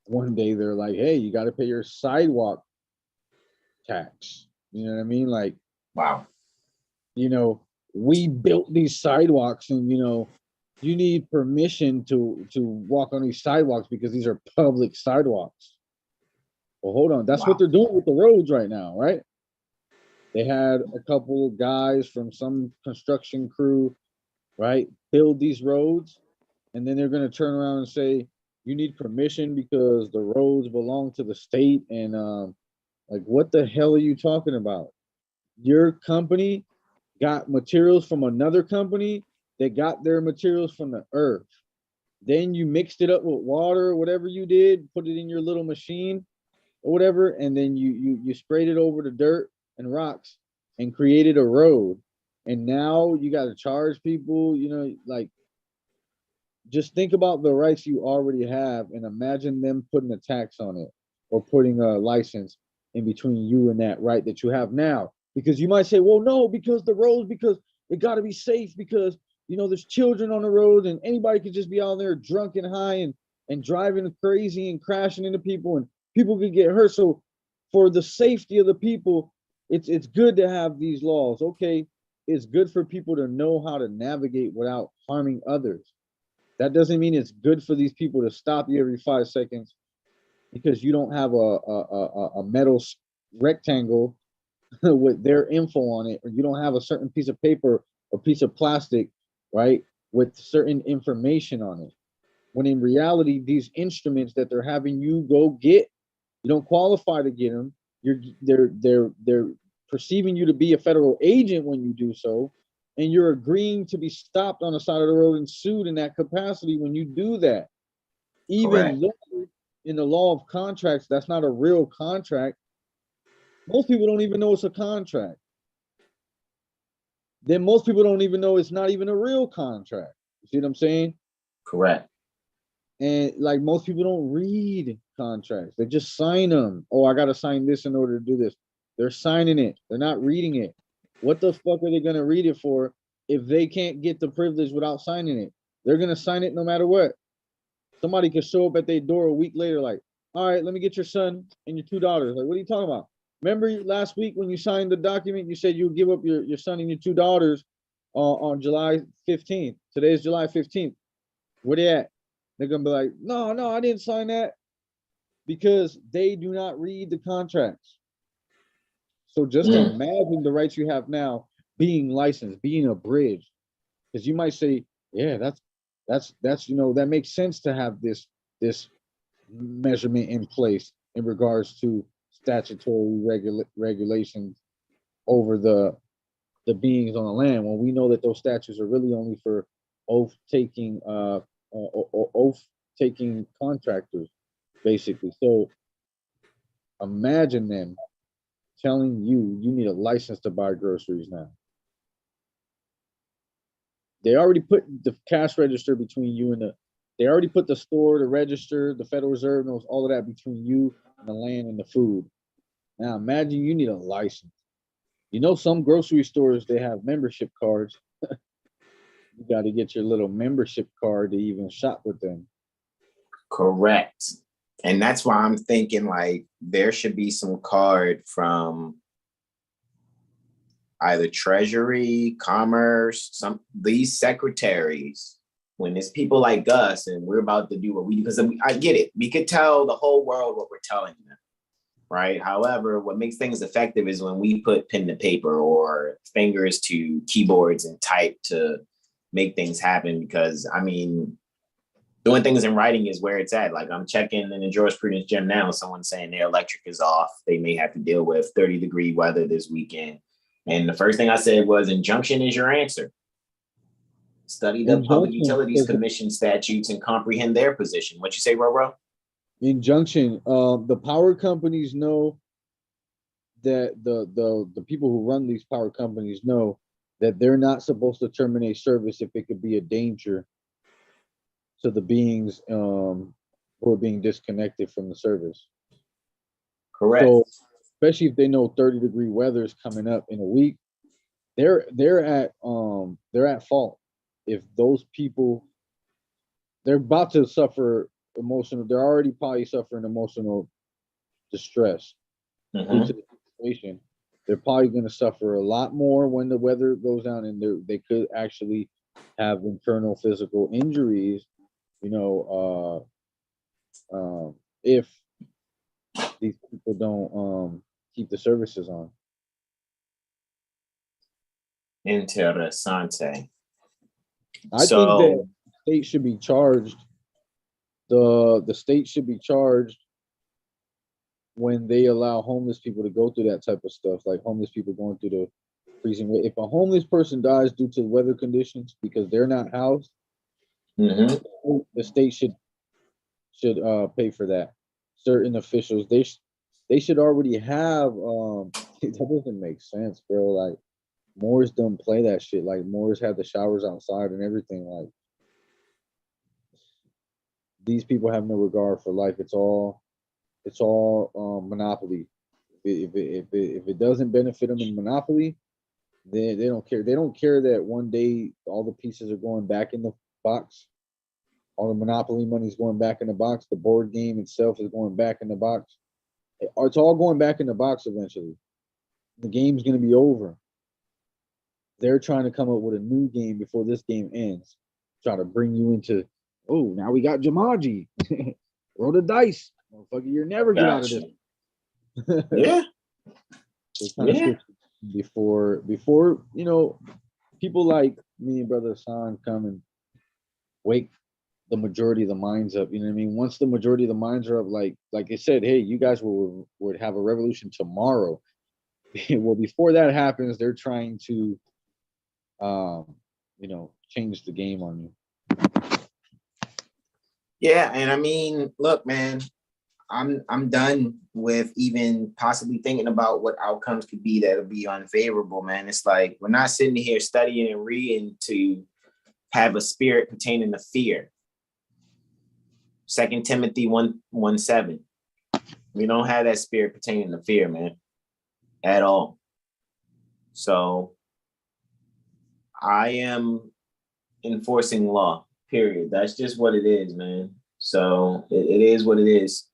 one day they're like, hey, you got to pay your sidewalk tax? You know what I mean? Like, wow. You know, we built these sidewalks, and you need permission to walk on these sidewalks because these are public sidewalks. Well, hold on. That's what they're doing with the roads right now, right? They had a couple of guys from some construction crew, right, build these roads, and then they're going to turn around and say, you need permission because the roads belong to the state. And like, what the hell are you talking about? Your company got materials from another company that got their materials from the earth. Then you mixed it up with water or whatever you did, put it in your little machine or whatever, and then you sprayed it over the dirt and rocks and created a road. And now you got to charge people, like, just think about the rights you already have and imagine them putting a tax on it or putting a license in between you and that right that you have now. Because you might say, well, no, because the roads, because it got to be safe, because, there's children on the road and anybody could just be out there drunk and high and driving crazy and crashing into people and people could get hurt. So for the safety of the people, it's good to have these laws. Okay, it's good for people to know how to navigate without harming others. That doesn't mean it's good for these people to stop you every 5 seconds because you don't have a metal rectangle with their info on it, or you don't have a certain piece of paper or piece of plastic, right, with certain information on it. When in reality, these instruments that they're having you go get, you don't qualify to get them. They're perceiving you to be a federal agent when you do so, and you're agreeing to be stopped on the side of the road and sued in that capacity when you do that. Even though in the law of contracts, that's not a real contract. Most people don't even know it's a contract. Then most people don't even know it's not even a real contract. You see what I'm saying? Correct. And like, most people don't read contracts. They just sign them. Oh, I got to sign this in order to do this. They're signing it. They're not reading it. What the fuck are they going to read it for if they can't get the privilege without signing it? They're going to sign it no matter what. Somebody could show up at their door a week later like, all right, let me get your son and your 2 daughters. Like, what are you talking about? Remember last week when you signed the document, you said you would give up your son and your 2 daughters on July 15th. Today is July 15th. Where they at? They're going to be like, no, I didn't sign that, because they do not read the contracts. So just imagine the rights you have now being licensed, being abridged. Because you might say, yeah, that's that makes sense to have this measurement in place in regards to statutory regulations over the beings on the land, when we know that those statutes are really only for oath-taking contractors, basically. So imagine them telling you need a license to buy groceries now. They already put the cash register between you and they already put the store, the register, the Federal Reserve knows all of that between you and the land and the food. Now imagine you need a license. You know, some grocery stores, they have membership cards. You got to get your little membership card to even shop with them. Correct. And that's why I'm thinking like there should be some card from either Treasury, Commerce, these secretaries, when it's people like us and we're about to do what we do, because I get it. We could tell the whole world what we're telling them, right? However, what makes things effective is when we put pen to paper or fingers to keyboards and type to make things happen. Because I mean, doing things in writing is where it's at. Like I'm checking in the jurisprudence gym now, someone's saying their electric is off. They may have to deal with 30-degree weather this weekend. And the first thing I said was injunction is your answer. Study the Public Utilities Commission statutes and comprehend their position. What you say, Roro? Injunction. The power companies know that the people who run these power companies know that they're not supposed to terminate service if it could be a danger to the beings who are being disconnected from the service. Correct. So, especially if they know 30-degree weather is coming up in a week, they're at fault. If those people, they're about to suffer emotional, they're already probably suffering emotional distress due to the situation. They're probably going to suffer a lot more when the weather goes down, and they could actually have internal physical injuries, you know, if these people don't keep the services on. Interessante. I think that the state should be charged. The state should be charged when they allow homeless people to go through that type of stuff, like homeless people going through the freezing. If a homeless person dies due to weather conditions because they're not housed, the state should pay for that. Certain officials, they should already have. That doesn't make sense, bro. Like Moors don't play that shit. Like Moors have the showers outside and everything. Like these people have no regard for life. It's all monopoly. If it doesn't benefit them in monopoly, then they don't care. They don't care that one day all the pieces are going back in the box. All the monopoly money is going back in the box. The board game itself is going back in the box. It's all going back in the box eventually. The game's going to be over. They're trying to come up with a new game before this game ends. Try to bring you into, oh, now we got Jumanji. Roll the dice. Motherfucker, you're never get out of this. Yeah. Before, you know, people like me and Brother Hasan come and wake the majority of the minds up. You know what I mean? Once the majority of the minds are up, like I said, hey, you guys would have a revolution tomorrow. Well, before that happens, they're trying to, you know, change the game on you. Yeah, and I mean, look, man, I'm done with even possibly thinking about what outcomes could be that'll be unfavorable, man. It's like we're not sitting here studying and reading to have a spirit pertaining to fear. 2 Timothy 1:7. We don't have that spirit pertaining to fear, man, at all. So I am enforcing law, period. That's just what it is, man. So it is what it is.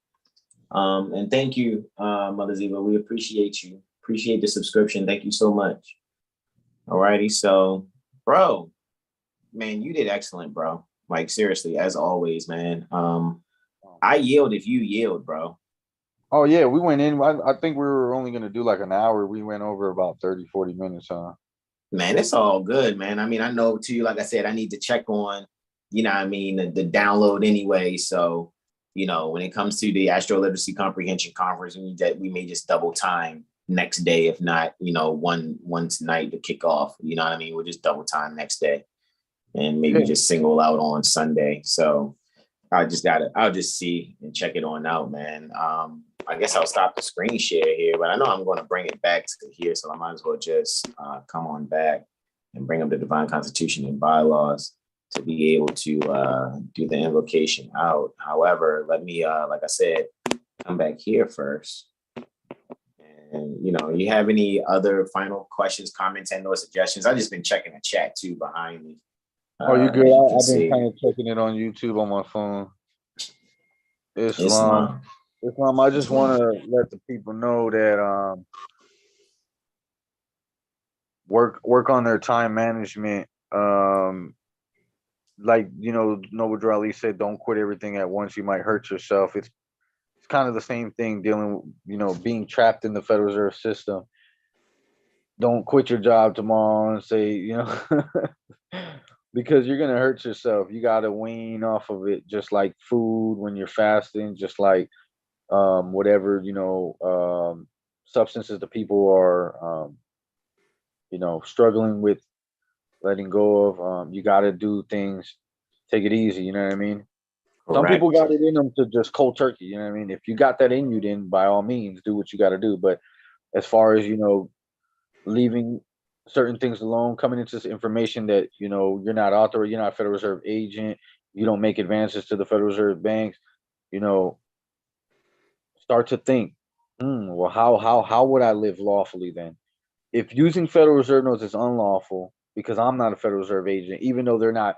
And thank you, Mother Ziva. We appreciate you. Appreciate the subscription. Thank you so much. All righty. So, bro, man, you did excellent, bro. Like, seriously, as always, man. I yield if you yield, bro. Oh, yeah, we went in. I think we were only going to do like an hour. We went over about 30, 40 minutes, huh? Man, it's all good, man. I mean, I know, too, like I said, I need to check on, you know what I mean, the download anyway. So, you know, when it comes to the AstroLiteracy Comprehension Conference, we may just double time next day, if not, you know, one tonight to kick off. You know what I mean? We'll just double time next day and maybe just single out on Sunday. So I'll just see and check it on out, man. I guess I'll stop the screen share here, but I know I'm going to bring it back to here. So I might as well just come on back and bring up the Divine Constitution and bylaws to be able to do the invocation out. However, let me, like I said, come back here first. And And, you have any other final questions, comments, and or suggestions? I've just been checking the chat too behind me. Oh, you good? You I've been kind of checking it on YouTube on my phone. Islam. I just want to let the people know that work on their time management. Like Noble Drew Ali said, don't quit everything at once. You might hurt yourself. It's kind of the same thing dealing with, being trapped in the Federal Reserve System. Don't quit your job tomorrow and say, because you're gonna hurt yourself. You gotta wean off of it, just like food when you're fasting, just like whatever substances the people are struggling with letting go of. You gotta do things, take it easy. You know what I mean? Correct. Some people got it in them to just cold turkey. You know what I mean? If you got that in you, then by all means do what you got to do. But as far as leaving certain things alone, coming into this information that you're not authorized, you're not a Federal Reserve agent, you don't make advances to the Federal Reserve banks, start to think, well, how would I live lawfully then? If using Federal Reserve notes is unlawful because I'm not a Federal Reserve agent, even though they're not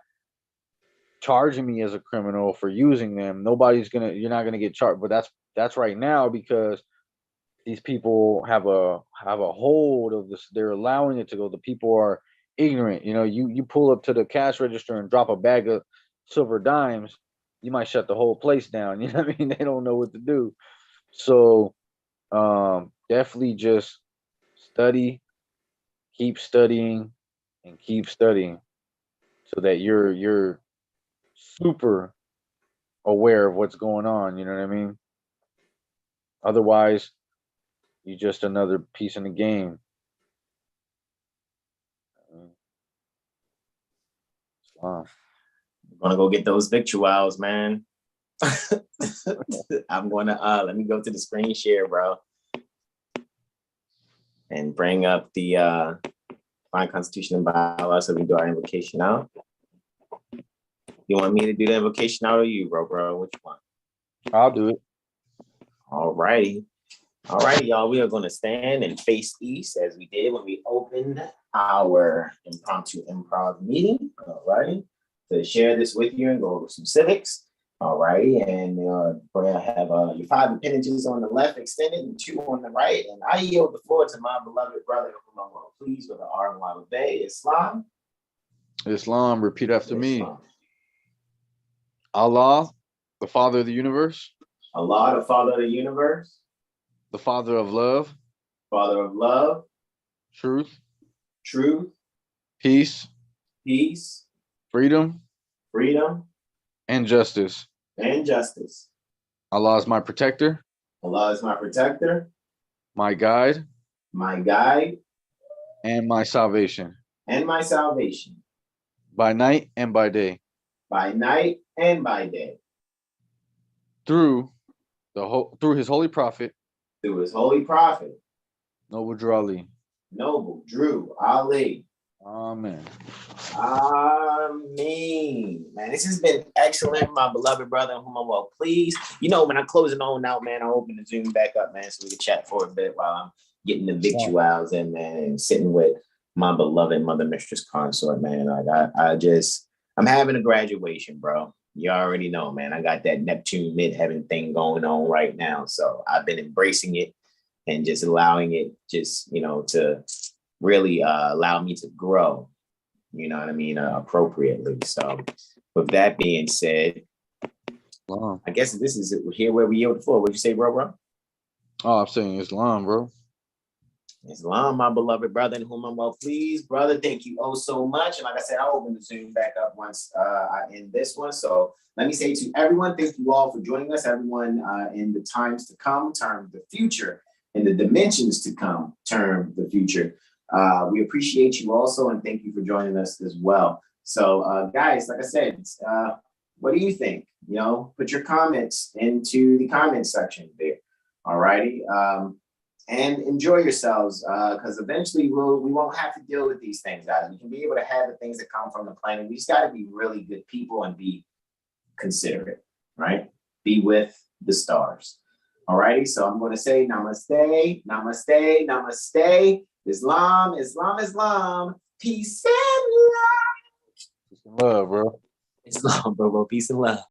charging me as a criminal for using them, you're not gonna get charged. But that's right now because these people have a hold of this. They're allowing it to go. The people are ignorant. You pull up to the cash register and drop a bag of silver dimes, you might shut the whole place down. You know what I mean? They don't know what to do. So definitely just study, keep studying, and keep studying so that you're super aware of what's going on. You know what I mean? Otherwise, you're just another piece in the game. Wow. I'm gonna go get those victuals, man. I'm gonna let me go to the screen share, bro, and bring up the Fine Constitution and bylaws so we do our invocation out. You want me to do the invocation out or you, bro? Which one? I'll do it. All righty, y'all. We are going to stand and face east as we did when we opened our Impromptu Improv meeting. All righty, to share this with you and go over some civics. All righty, and we're going to have your 5 appendages on the left extended and 2 on the right. And I yield the floor to my beloved brother, whom I will please with the R Bey. Islam. Islam. Repeat after me. Allah, the Father of the universe. Allah, the Father of the universe. The Father of love. Father of love. Truth. Peace. Freedom. And justice. Allah is my protector. My guide. And my salvation. By night and by day. Through his holy prophet. Noble Drew Ali. Amen. Man, this has been excellent, my beloved brother, whom I'm well pleased. When I close it on out, man, I'll open the Zoom back up, man, so we can chat for a bit while I'm getting the victuals in, man, and sitting with my beloved mother mistress consort, man. Like I'm having a graduation, bro. You already know, man. I got that Neptune midheaven thing going on right now. So I've been embracing it and just allowing it to really allow me to grow, you know what I mean, appropriately. So with that being said, Islam. I guess this is here where we yield the floor. What'd you say, bro? Oh, I'm saying Islam, bro. Islam, my beloved brother, in whom I'm well pleased. Brother, thank you so much. And like I said, I'll open the Zoom back up once I end this one. So let me say to everyone, thank you all for joining us. Everyone in the times to come, term the future. In the dimensions to come, term the future. We appreciate you also, and thank you for joining us as well. So guys, like I said, what do you think? Put your comments into the comment section there. All righty. And enjoy yourselves, because eventually we won't have to deal with these things, guys. We can be able to have the things that come from the planet. We just got to be really good people and be considerate, right? Be with the stars. Alrighty, so I'm going to say namaste, namaste, namaste. Islam, Islam, Islam. Peace and love. Peace and love, bro. Islam, bro. Peace and love.